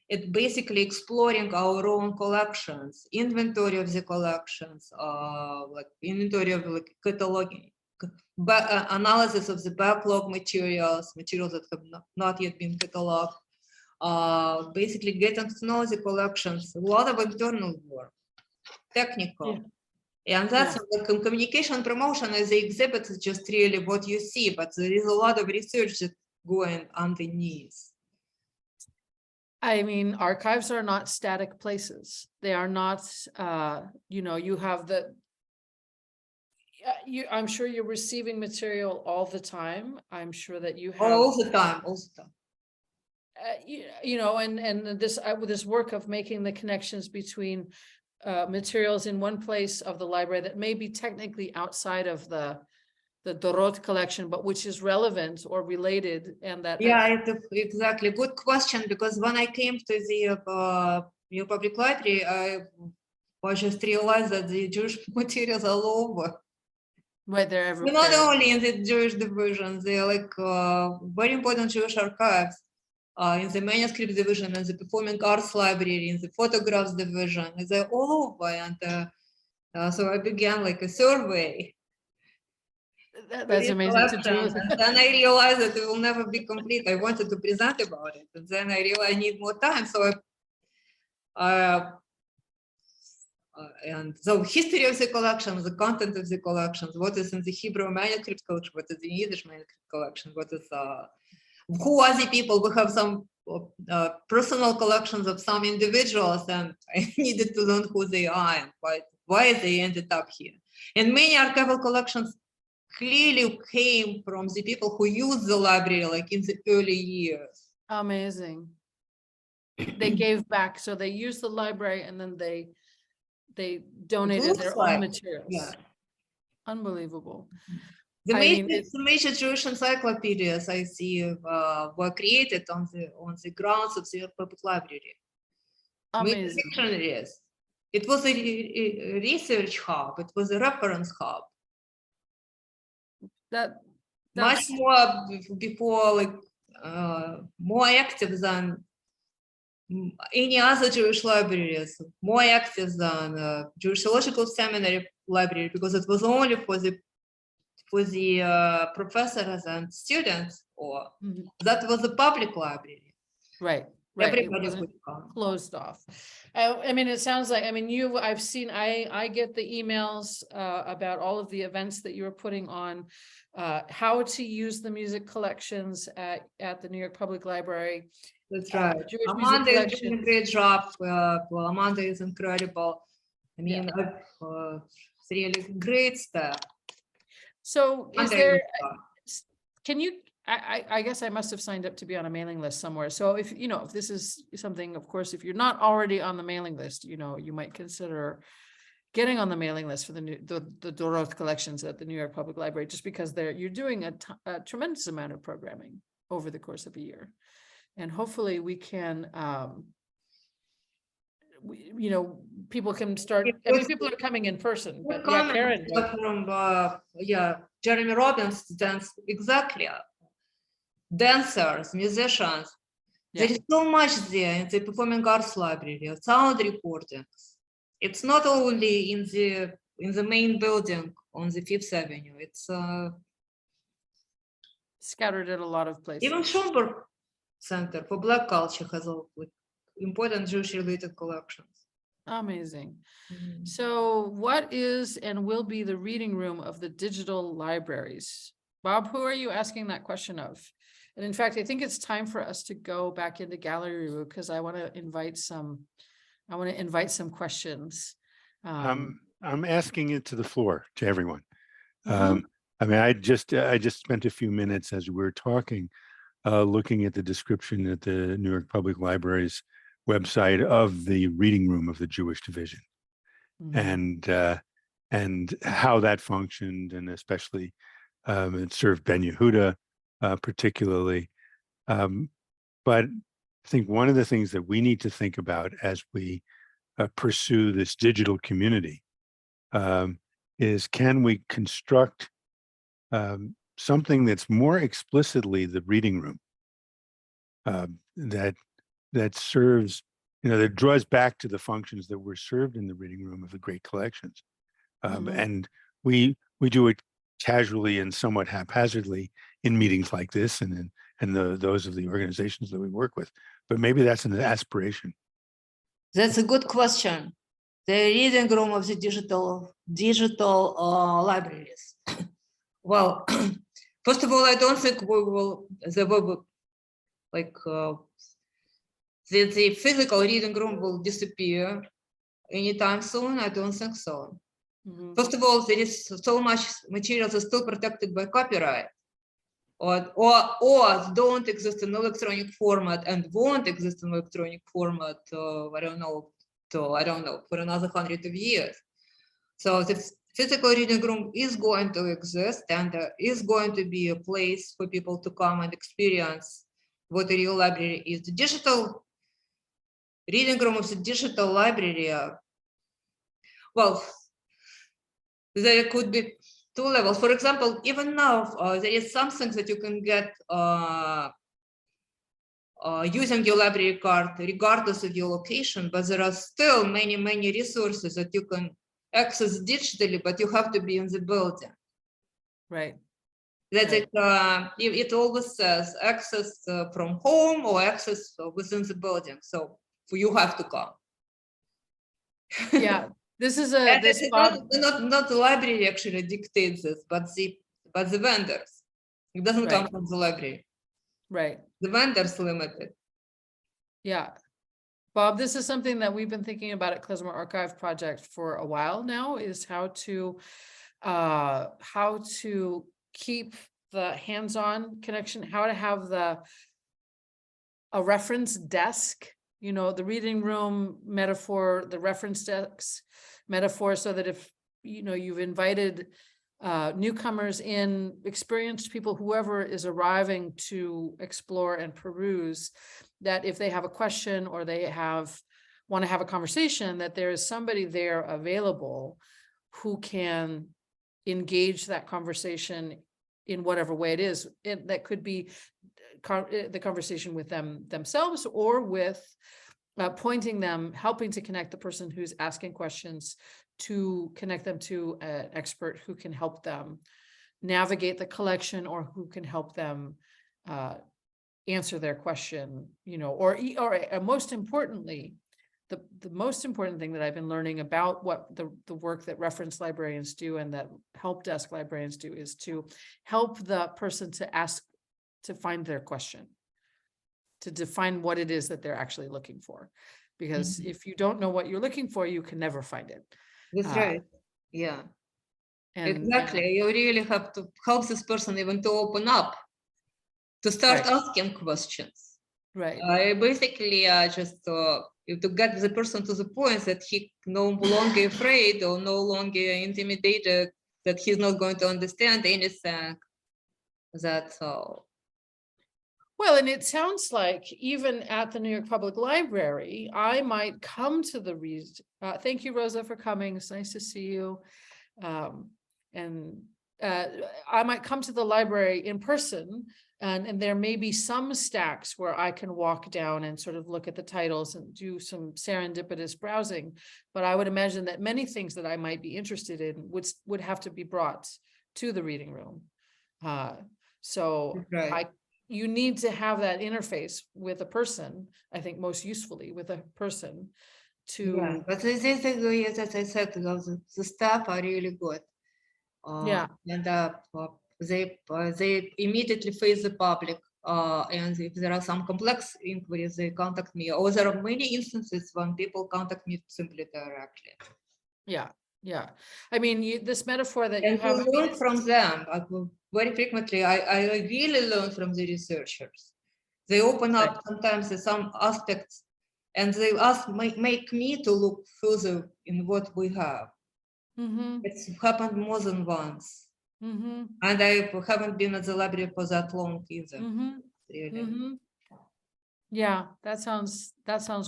It's basically exploring our own collections, inventory of the collections, like inventory of like cataloging, analysis of the backlog materials that have not yet been cataloged. Basically getting to know the collections, a lot of internal work, technical. Yeah. And that's like communication promotion as the exhibits is just really what you see, but there is a lot of research that's going underneath. I mean, archives are not static places. They are not, you have I'm sure you're receiving material all the time. I'm sure that you have all the time. And this work of making the connections between materials in one place of the library that may be technically outside of the Dorot collection, but which is relevant or related, and that exactly, good question, because when I came to the New Public Library, I just realized that the Jewish materials are all over. Right, they're everywhere. Not only in the Jewish division, they're like very important Jewish archives. In the manuscript division, in the performing arts library, in the photographs division, they're all over. And so I began like a survey. That's amazing to do. And then I realized that it will never be complete. I wanted to present about it, and then I realized I need more time. So and so history of the collections, the content of the collections, what is in the Hebrew manuscript collection, what is in the Yiddish manuscript collection, what is who are the people. We have some personal collections of some individuals, and I needed to learn who they are and why they ended up here. And many archival collections clearly came from the people who used the library like in the early years. Amazing. They gave back, so they used the library and then they donated their own materials. Yeah. Unbelievable. The major Jewish encyclopedias I see were created on the grounds of the public library. Amazing. Dictionaries. It was a research hub. It was a reference hub. Much more before, like more active than any other Jewish libraries, more active than Jewish Theological Seminary library, because it was only for the professors and students, or that was a public library. Right. Everybody could come. Closed off. I mean, it sounds like, I've seen, I get the emails about all of the events that you're putting on, how to use the music collections at the New York Public Library. That's right. Jewish Amanda is doing a great job. Amanda is incredible. I mean, it's really great stuff. So can you, I guess I must have signed up to be on a mailing list somewhere. So if this is something, of course, if you're not already on the mailing list, you might consider getting on the mailing list for the Dorot collections at the New York Public Library, just because you're doing a tremendous amount of programming over the course of a year. And hopefully we can, people can start, people are coming in person. But Karen. From, Jeremy Robbins dance, exactly. Dancers, musicians. There is so much there in the Performing Arts Library, sound recordings. It's not only in the main building on the 5th Avenue. It's scattered at a lot of places. Even Schomburg Center for Black Culture has important Jewish-related collections. Amazing. So what is and will be the reading room of the digital libraries? Bob, who are you asking that question of? And in fact, I think it's time for us to go back into gallery review, because I want to invite some questions. I'm asking it to the floor, to everyone. I just spent a few minutes as we were talking, looking at the description at the New York Public Library's website of the reading room of the Jewish Division, and how that functioned, and especially it served Ben Yehuda particularly. But I think one of the things that we need to think about as we pursue this digital community is, can we construct something that's more explicitly the reading room, that serves, that draws back to the functions that were served in the reading room of the great collections. And we do it casually and somewhat haphazardly in meetings like this and those of the organizations that we work with. But maybe that's an aspiration. That's a good question. The reading room of the digital libraries. Well, first of all, I don't think the physical reading room will disappear anytime soon. I don't think so. First of all, there is so much material that's still protected by copyright, or don't exist in electronic format and won't exist in electronic format. I don't know, for another 100 of years. So the physical reading room is going to exist, and is going to be a place for people to come and experience what a real library is. The digital reading room of the digital library, well, there could be two levels. For example, even now, there is something that you can get using your library card, regardless of your location, but there are still many resources that you can access digitally, but you have to be in the building. Right. That it always says access from home or access within the building. So you have to come. Yeah. This is not the library actually dictates this, but the vendors. It doesn't come from the library. Right. The vendors limit it. Yeah. Bob, this is something that we've been thinking about at Klezmer Archive Project for a while now, is how to keep the hands-on connection, how to have a reference desk, the reading room metaphor, the reference desk metaphor, so that if, you've invited newcomers in, experienced people, whoever is arriving to explore and peruse, that if they have a question or they want to have a conversation, that there is somebody there available who can engage that conversation in whatever way it is. That could be the conversation with themselves, or with pointing them, helping to connect the person who's asking questions, to connect them to an expert who can help them navigate the collection, or who can help them answer their question, or most importantly, the most important thing that I've been learning about what the work that reference librarians do and that help desk librarians do, is to help the person to find their question, to define what it is that they're actually looking for. Because if you don't know what you're looking for, you can never find it. That's right. Yeah. Exactly. You really have to help this person even to open up, to start asking questions. Right. Basically, just to get the person to the point that he no longer afraid or no longer intimidated, that he's not going to understand anything. That's all. Well, and it sounds like even at the New York Public Library, I might come to the thank you, Rosa, for coming. It's nice to see you. I might come to the library in person, and there may be some stacks where I can walk down and sort of look at the titles and do some serendipitous browsing. But I would imagine that many things that I might be interested in would have to be brought to the reading room. You need to have that interface with a person, I think most usefully with a person to... Yeah, but as I said, the staff are really good. And they immediately face the public. And if there are some complex inquiries, they contact me. Or there are many instances when people contact me simply directly. Yeah. Yeah. I mean, this metaphor that you have... learn from them. Very frequently, I really learn from the researchers. They open up sometimes some aspects, and they make me to look further in what we have. It's happened more than once. And I haven't been at the library for that long either. Really. Yeah, that sounds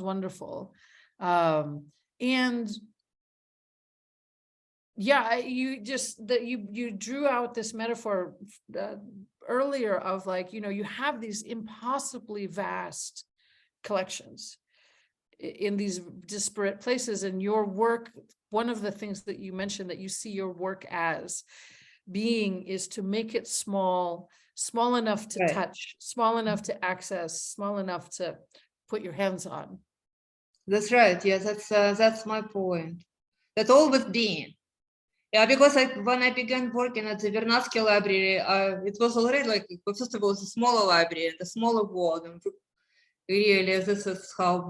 wonderful. And Yeah, you drew out this metaphor earlier of like, you have these impossibly vast collections in these disparate places, and your work, one of the things that you mentioned that you see your work as being is to make it small enough to touch, small enough to access, small enough to put your hands on. That's right. Yeah, that's my point. That's always been. Yeah, because when I began working at the Vernadsky library, it was already like, first of all, it's a smaller library and a smaller world. And really, this is how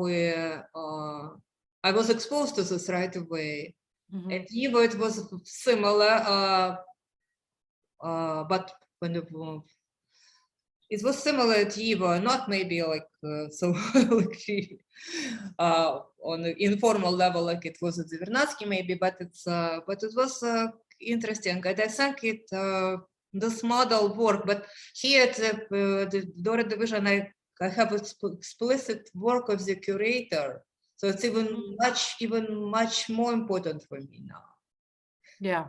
I was exposed to this right away. Mm-hmm. At YIVO, it was similar, but kind of, it was similar at YIVO, not maybe like so like on the informal level like it was at the Vernadsky maybe, but it was interesting. And I think this model worked. But here at the Dorot Division, I have explicit work of the curator, so it's even much more important for me now. Yeah,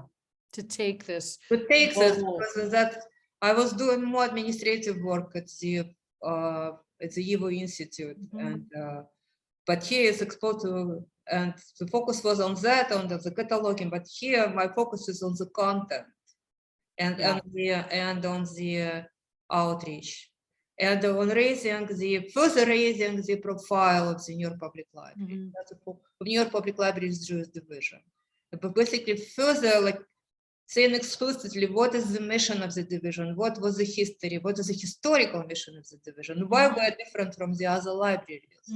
to take this. Because that I was doing more administrative work at the YIVO Institute, and but here is exposed to, and the focus was on that, on the cataloging. But here my focus is on the content, and on the outreach, and on further raising the profile of the New York Public Library, of New York Public Library's Jewish division, but basically further like saying explicitly what is the mission of the division, what was the history, what is the historical mission of the division, why we're different from the other libraries,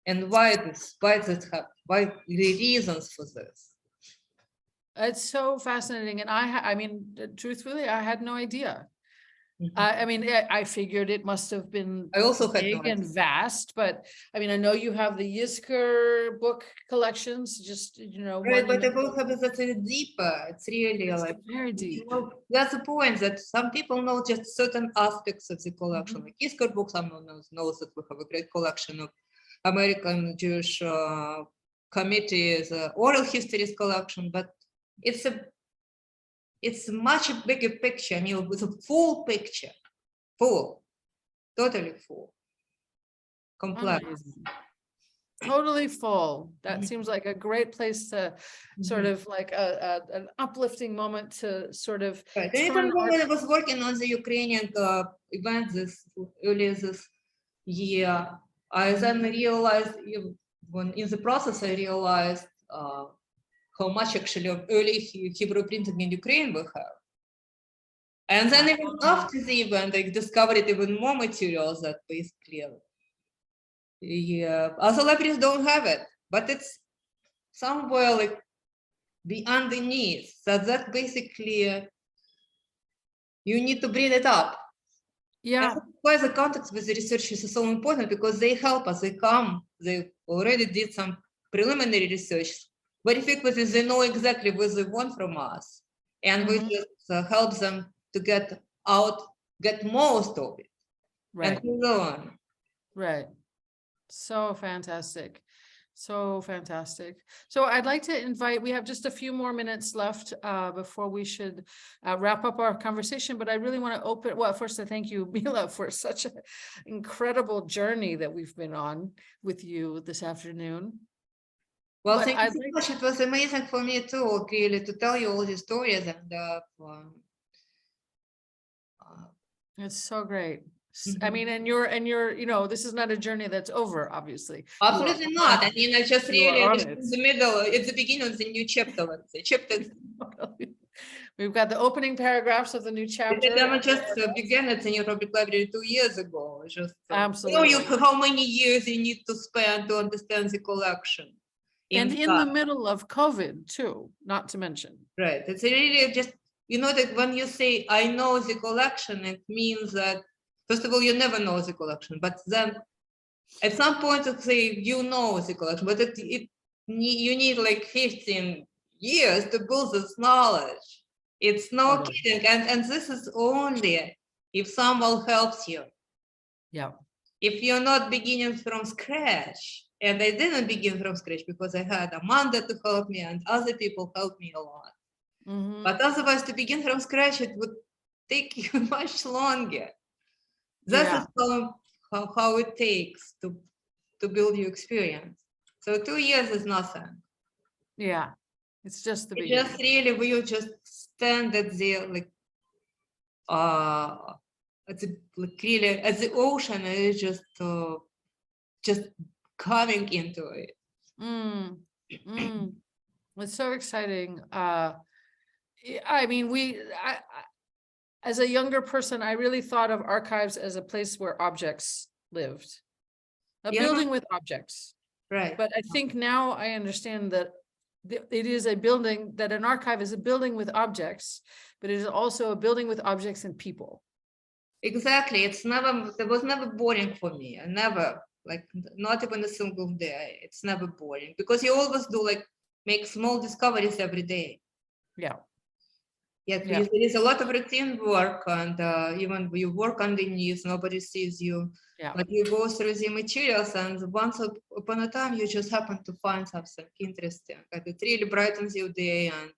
and why the reasons for this. It's so fascinating, and I mean, truthfully, I had no idea. I mean, I figured it must have been big and vast, but I mean, I know you have the Yizker book collections, just, right, but the book is deeper. It's really like very deep. That's the point, that some people know just certain aspects of the collection. Like Yizker books, someone knows that we have a great collection of American Jewish committees, oral histories collection, but it's a much bigger picture, with a full picture, totally full, complex. Amazing. Totally full. That seems like a great place to sort of like an uplifting moment to sort of. Right. And even when I was working on the Ukrainian event earlier this year, I then realized, when in the process, I realized how much actually of early Hebrew printing in Ukraine we have. And then even after the event, I discovered even more materials that basically other libraries don't have it, but it's somewhere like underneath. So that basically you need to bring it up. Yeah. And that's why the context with the researchers is so important, because they help us. They already did some preliminary research. Very frequently, they know exactly what they want from us, and we just help them to get most of it, right, and move on. Right. So fantastic. So fantastic. So I'd like to invite, we have just a few more minutes left before we should wrap up our conversation, but I really want to open, well, first I thank you, Mila, for such an incredible journey that we've been on with you this afternoon. Well, thank you so much. It was amazing for me too, really, to tell you all these stories, and it's so great. I mean, and you're, this is not a journey that's over, obviously. Absolutely not. I mean, I just really in the middle, it's the beginning of the new chapter, let's say. We've got the opening paragraphs of the new chapter. I just began at the New Public Library 2 years ago. Just absolutely. How many years you need to spend to understand the collection. And in the middle of COVID too, not to mention. Right. It's really just, that when you say, I know the collection, it means that, first of all, you never know the collection, but then at some point you say, you know the collection, but you need like 15 years to build this knowledge. It's no kidding. And this is only if someone helps you. Yeah. if you're not beginning from scratch, and I didn't begin from scratch because I had Amanda to help me and other people helped me a lot. But otherwise, to begin from scratch, it would take you much longer. That is how it takes to build your experience. So 2 years is nothing. Yeah, it's just the It beginning. just really, we just stand at the like really at the ocean, and it's just coming into it. It's so exciting. I mean, as a younger person, I really thought of archives as a place where objects lived, a building with objects. Right. But I think now I understand that it is a building, that an archive is a building with objects, but it is also a building with objects and people. Exactly. It was never boring for me. I never, like, not even a single day. It's never boring because you always do like make small discoveries every day. Yeah. Yeah, there is a lot of routine work, and even you work underneath, nobody sees you. Yeah. But you go through the materials, and once upon a time, you just happen to find something interesting. And it really brightens your day and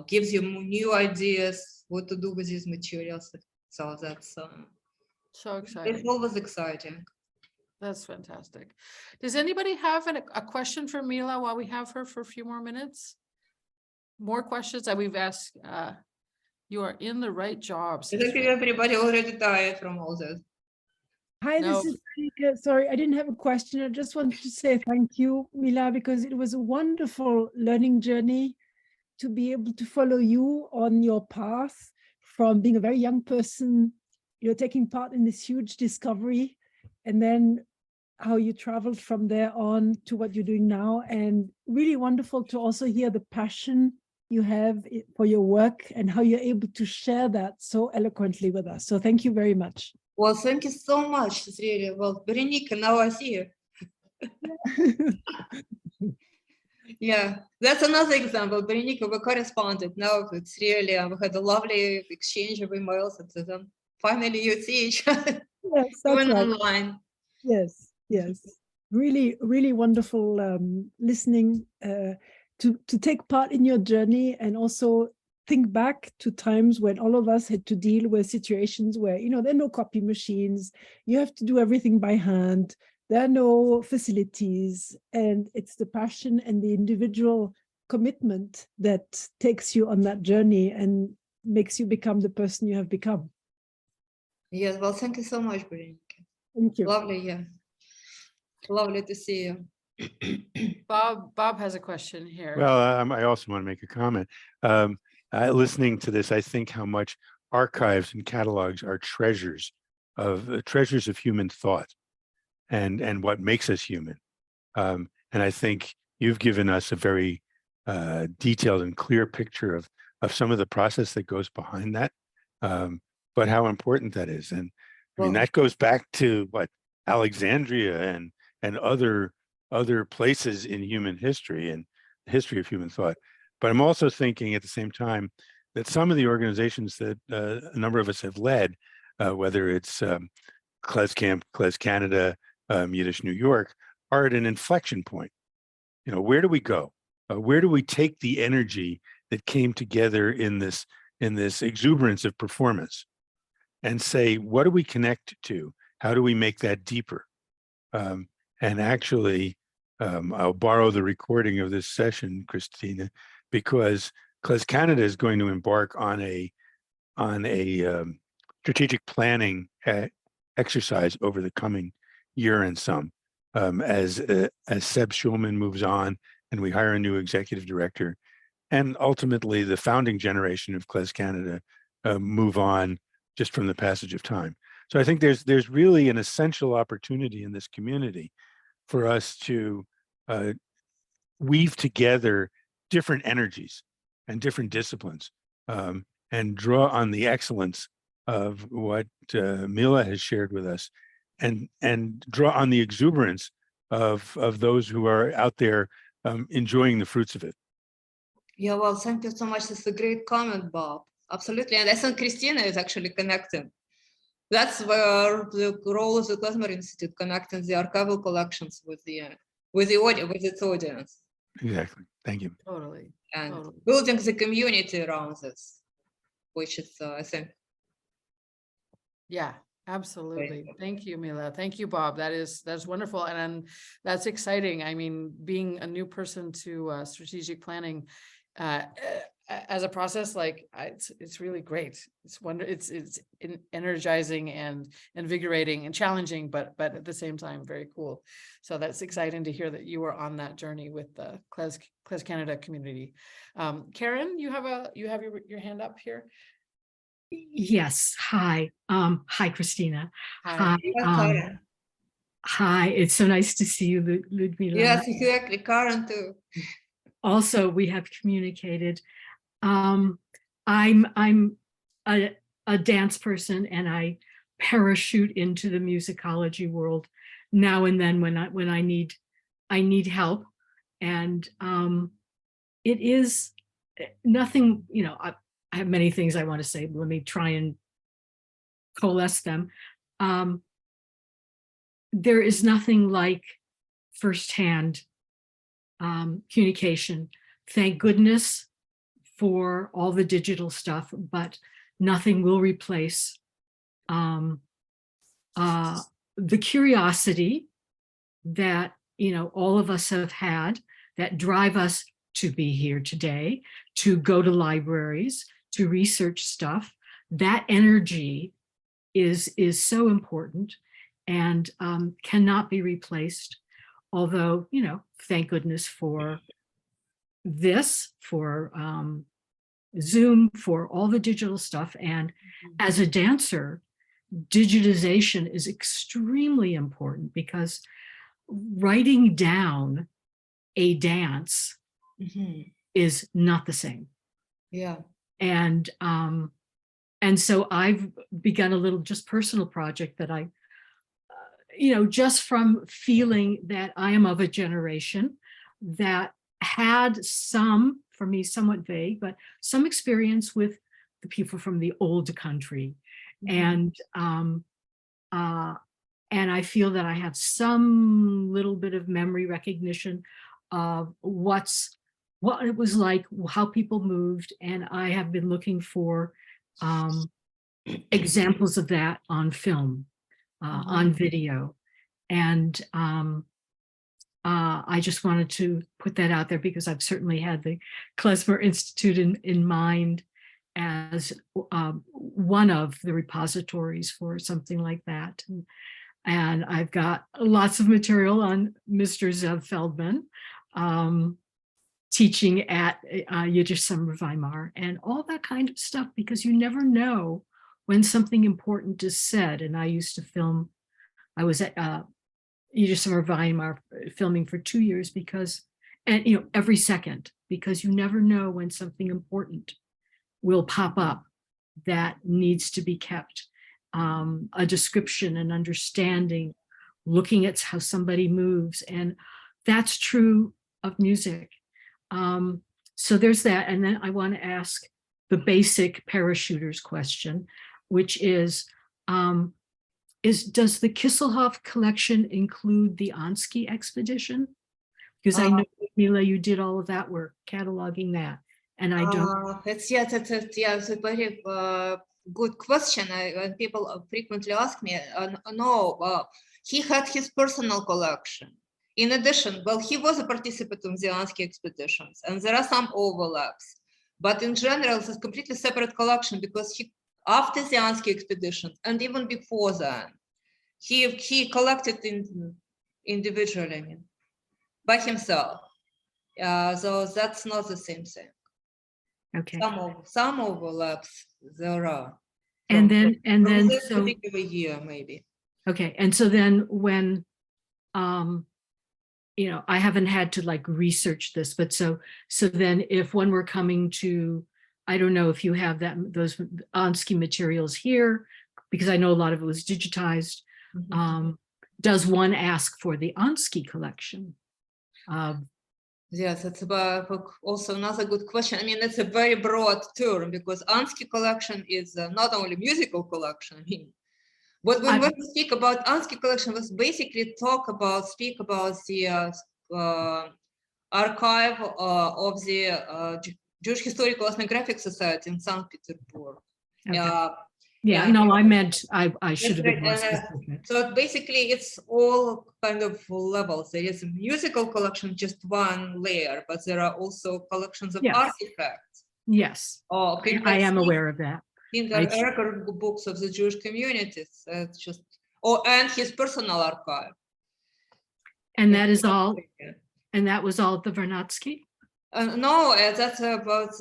gives you new ideas what to do with these materials. So that's so exciting. It's always exciting. That's fantastic. Does anybody have a question for Mila while we have her for a few more minutes? More questions that we've asked? You are in the right job. I think everybody already tired from all this. Hi, this is Monica. Sorry, I didn't have a question. I just wanted to say thank you, Mila, because it was a wonderful learning journey to be able to follow you on your path from being a very young person, taking part in this huge discovery, and then how you traveled from there on to what you're doing now. And really wonderful to also hear the passion you have for your work and how you're able to share that so eloquently with us. So thank you very much. Well, thank you so much. It's really, well, Veronica, now I see you. Yeah, that's another example. Veronica, we corresponded. Now it's really, we had a lovely exchange of emails, and then finally you see each other. Yes, that's right. Online. Yes, yes. Really, really wonderful listening to take part in your journey, and also think back to times when all of us had to deal with situations where, there are no copy machines, you have to do everything by hand, there are no facilities, and it's the passion and the individual commitment that takes you on that journey and makes you become the person you have become. Yes, well, thank you so much, Veronica. Thank you. Lovely, yeah. Lovely to see you. Bob has a question here. Well, I also want to make a comment. Listening to this, I think how much archives and catalogs are treasures of human thought and what makes us human. And I think you've given us a very detailed and clear picture of some of the process that goes behind that, but how important that is. And I mean, that goes back to what Alexandria and other places in human history and the history of human thought. But I'm also thinking at the same time that some of the organizations that a number of us have led, whether it's Klezcamp, Klez Canada, Yiddish New York, are at an inflection point. Where do we go? Where do we take the energy that came together in this exuberance of performance and say, what do we connect to? How do we make that deeper? And actually, I'll borrow the recording of this session, Christina, because Klez Canada is going to embark on a strategic planning exercise over the coming year and some, as Seb Schulman moves on and we hire a new executive director, and ultimately the founding generation of Klez Canada move on just from the passage of time. So I think there's really an essential opportunity in this community for us to weave together different energies and different disciplines, and draw on the excellence of what Mila has shared with us, and draw on the exuberance of those who are out there enjoying the fruits of it. Yeah, well, thank you so much. That's a great comment, Bob. Absolutely. And I think Christina is actually connecting that's where the role of the Klezmer Institute, connecting the archival collections with its audience. Exactly. Thank you. Totally. And Totally. building the community around this, which is, I think. Yeah, absolutely. Thank you, Mila. Thank you, Bob. That's wonderful. And that's exciting. I mean, being a new person to strategic planning, as a process, like it's really great. It's energizing and invigorating and challenging, but at the same time, very cool. So that's exciting to hear that you were on that journey with the Klez Canada community. Karen, you have your hand up here. Yes. Hi. Hi, Christina. Hi. Hi. It's so nice to see you, Lyudmila. Yes, exactly. Karen too. Also, we have communicated. I'm a dance person, and I parachute into the musicology world now and then when I need help. And it is nothing, you know, I have many things I want to say. Let me try and coalesce them. There is nothing like firsthand communication. Thank goodness for all the digital stuff, but nothing will replace the curiosity that, you know, all of us have had that drive us to be here today, to go to libraries, to research stuff. That energy is so important and cannot be replaced. Although, you know, thank goodness for this, for Zoom, for all the digital stuff. And as a dancer, digitization is extremely important because writing down a dance is not the same. Yeah. And so I've begun a little just personal project that I, you know, just from feeling that I am of a generation that had some, for me, somewhat vague, but some experience with the people from the old country. And I feel that I have some little bit of memory recognition of what it was like, how people moved. And I have been looking for examples of that on film, on video. And I just wanted to put that out there because I've certainly had the Klezmer Institute in mind as one of the repositories for something like that. And I've got lots of material on Mr. Zev Feldman, teaching at Yiddish Summer Weimar and all that kind of stuff, because you never know when something important is said. And I used to film, I was at Yiddish Summer Weimar filming for 2 years because, and you know, every second, because you never know when something important will pop up that needs to be kept. A description, an understanding, looking at how somebody moves. And that's true of music. So there's that. And then I want to ask the basic parachuters question, which is does the Kisselhoff collection include the Ansky expedition? Because I know, Mila, you did all of that work, cataloging that. And I don't. It's a very good question. When people frequently ask me, no, he had his personal collection. In addition, well, he was a participant in the Ansky expeditions, and there are some overlaps. But in general, it's a completely separate collection because after the Ansky expeditions and even before that, he collected individually, I mean, by himself. So that's not the same thing. Okay. Some overlaps there are. And then this so particular year maybe. Okay, and so then when you know, I haven't had to like research this, but so then if one were coming to, I don't know if you have those Ansky materials here, because I know a lot of it was digitized. Does one ask for the Ansky collection? Yes, it's also another good question. I mean, it's a very broad term because Ansky collection is not only musical collection. I mean, But when we speak about Ansky collection, was basically speak about the archive of the Jewish Historical Ethnographic Society in St. Petersburg. Okay. No, I meant I should have been more specific. So basically, it's all kind of levels. There is a musical collection, just one layer, but there are also collections of artifacts. Yes, I am aware of that. In the record books of the Jewish communities, and his personal archive. And that is all. And that was all at the Vernadsky? No, that's about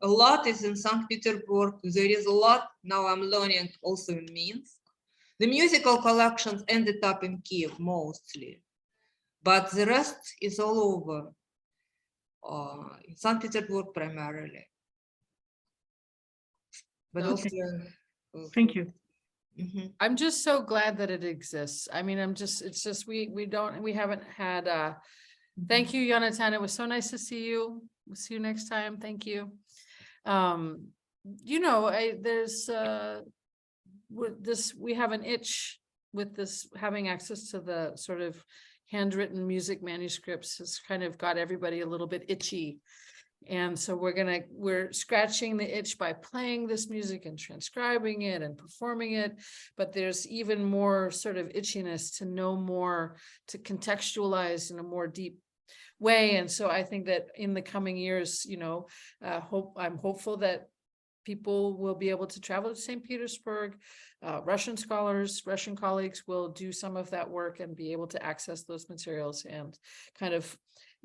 a lot is in St. Petersburg. There is a lot now. I'm learning also in Minsk. The musical collections ended up in Kiev mostly, but the rest is all over. In St. Petersburg primarily. But also, thank you. I'm just so glad that it exists. I mean, it's just we haven't had thank you, Jonathan. It was so nice to see you. We'll see you next time. Thank you. You know, we have an itch with this, having access to the sort of handwritten music manuscripts has kind of got everybody a little bit itchy. And so we're scratching the itch by playing this music and transcribing it and performing it. But there's even more sort of itchiness to know more, to contextualize in a more deep way. And so I think that in the coming years, you know, I'm hopeful that people will be able to travel to St. Petersburg. Russian scholars, Russian colleagues will do some of that work and be able to access those materials and kind of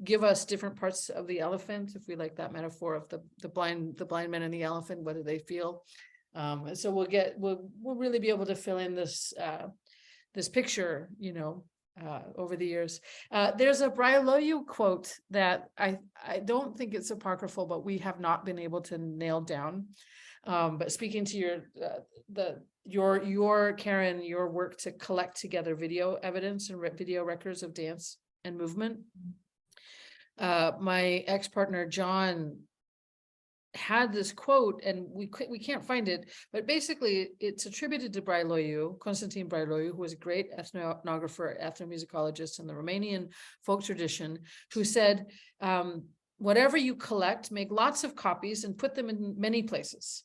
give us different parts of the elephant, if we like that metaphor of the blind man and the elephant. What do they feel? So we'll really be able to fill in this this picture, you know, over the years. There's a Brailoiu quote that I don't think it's apocryphal, but we have not been able to nail down. But speaking to your Karen, your work to collect together video evidence and video records of dance and movement. My ex-partner John had this quote, and we can't find it, but basically it's attributed to Brailoiu, Constantine Brailoiu, who was a great ethnographer, ethnomusicologist in the Romanian folk tradition, who said, whatever you collect, make lots of copies and put them in many places,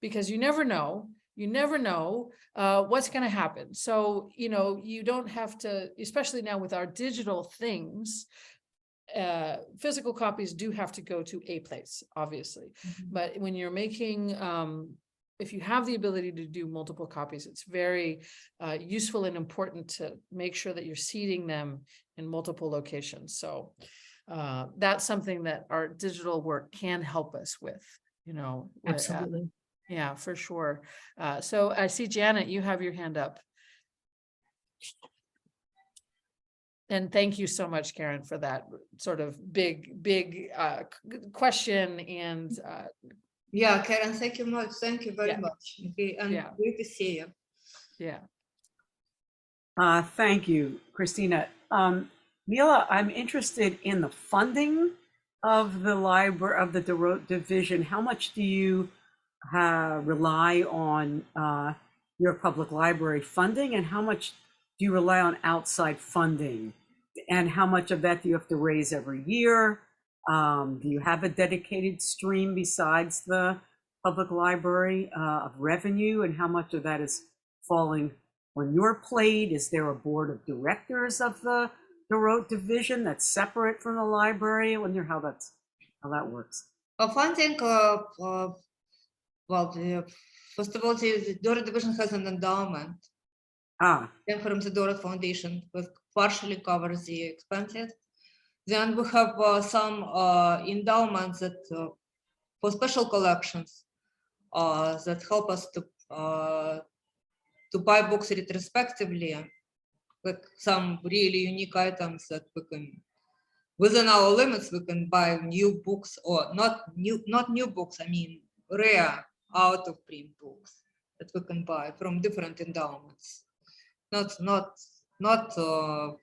because you never know what's going to happen. So, you know, you don't have to, especially now with our digital things, physical copies do have to go to a place, obviously. But when you're making, if you have the ability to do multiple copies, it's very useful and important to make sure that you're seeding them in multiple locations. So that's something that our digital work can help us with, you know. Absolutely. Yeah, for sure. So I see Janet, you have your hand up. And thank you so much, Karen, for that sort of big question. And yeah, Karen, thank you much. Thank you very much. Okay, and great to see you. Yeah. Thank you, Christina. Mila, I'm interested in the funding of the library, of the Dorot Division. How much do you rely on your public library funding, and how much do you rely on outside funding? And how much of that do you have to raise every year? Do you have a dedicated stream besides the public library of revenue? And how much of that is falling on your plate? Is there a board of directors of the Dorot Division that's separate from the library? I wonder how that works. Funding, well, first of all, the Dorot Division has an endowment. Then from the Dorot Foundation, which partially covers the expenses. Then we have some endowments that for special collections that help us to buy books retrospectively, like some really unique items that we can, within our limits, we can buy new books, or not new books, I mean rare out of print books that we can buy from different endowments. Not a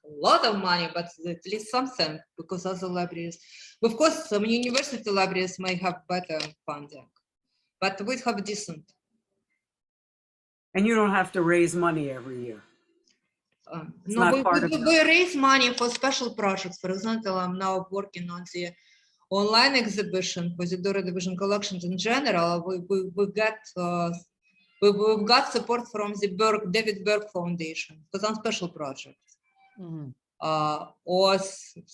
lot of money, but at least something, because other libraries, of course, some university libraries may have better funding, but we have decent. And you don't have to raise money every year. It's No, not part of we raise money for special projects. For example, I'm now working on the online exhibition for the Dorot Jewish Collections in general. We've got support from the David Berg Foundation for some special projects. Mhm. Or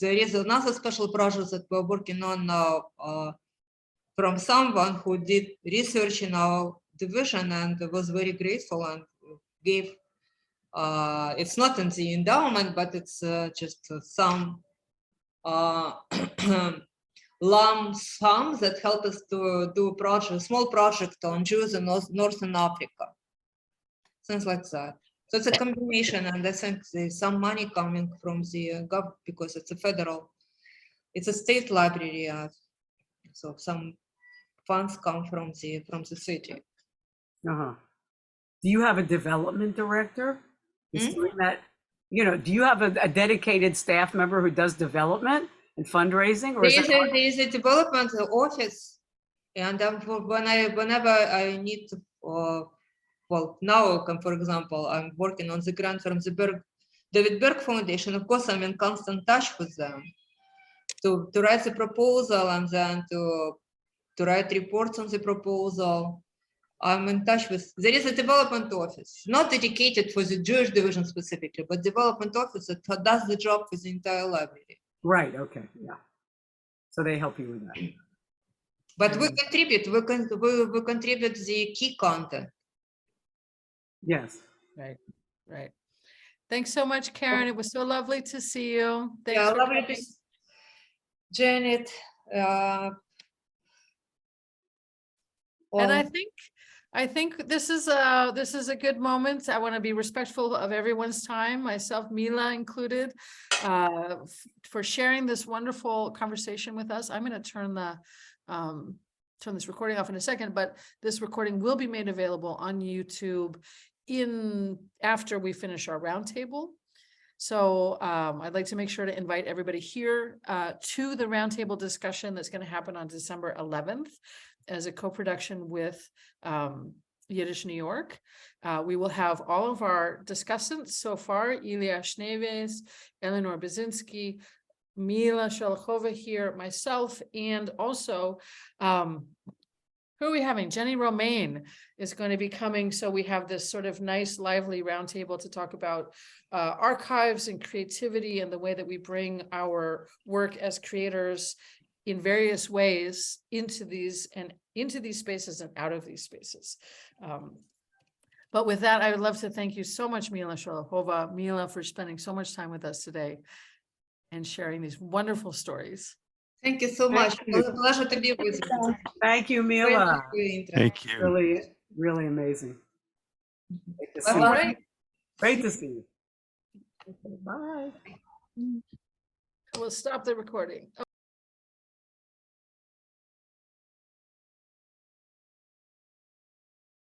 there is another special project that we're working on now from someone who did research in our division and was very grateful and gave, it's not in the endowment, but it's just some lump sum that help us to do a project, a small project on Jews in Northern Africa, things like that. So it's a combination, and I think there's some money coming from the government because it's a federal, it's a state library, so some funds come from the city. Uh-huh. Do you have a development director who's doing that? You know, do you have a dedicated staff member who does development and fundraising, or There is a development office, and whenever I need to, well, now, for example, I'm working on the grant from the David Berg Foundation. Of course, I'm in constant touch with them to write the proposal and then to write reports on the proposal. I'm in touch with, there is a development office, not dedicated for the Jewish division specifically, but development office that does the job for the entire library. right? Okay, yeah. So they help you with that. But we contribute, we contribute the key content. Yes. Right, right. Thanks so much, Karen. It was so lovely to see you. Thanks Yeah, for lovely coming. to Janet. And I Well, think this is a good moment. I want to be respectful of everyone's time, myself, Mila included, for sharing this wonderful conversation with us. I'm going to turn this recording off in a second, but this recording will be made available on YouTube after we finish our roundtable. So I'd like to make sure to invite everybody here to the roundtable discussion that's going to happen on December 11th as a co-production with Yiddish New York. We will have all of our discussants so far, Ilya Schneeves, Eleanor Bazinski, Lyudmila Sholokhova here, myself, and also who are we having? Jenny Romaine is going to be coming. So we have this sort of nice, lively roundtable to talk about archives and creativity and the way that we bring our work as creators in various ways into these spaces and out of these spaces. But with that, I would love to thank you so much, Lyudmila Sholokhova, Mila, for spending so much time with us today and sharing these wonderful stories. thank you so much. It was a pleasure to be with you. Thank you, Mila. Thank you. Really, really amazing. Great to see Bye-bye. you. Right. Great to see you. Bye. We'll stop the recording.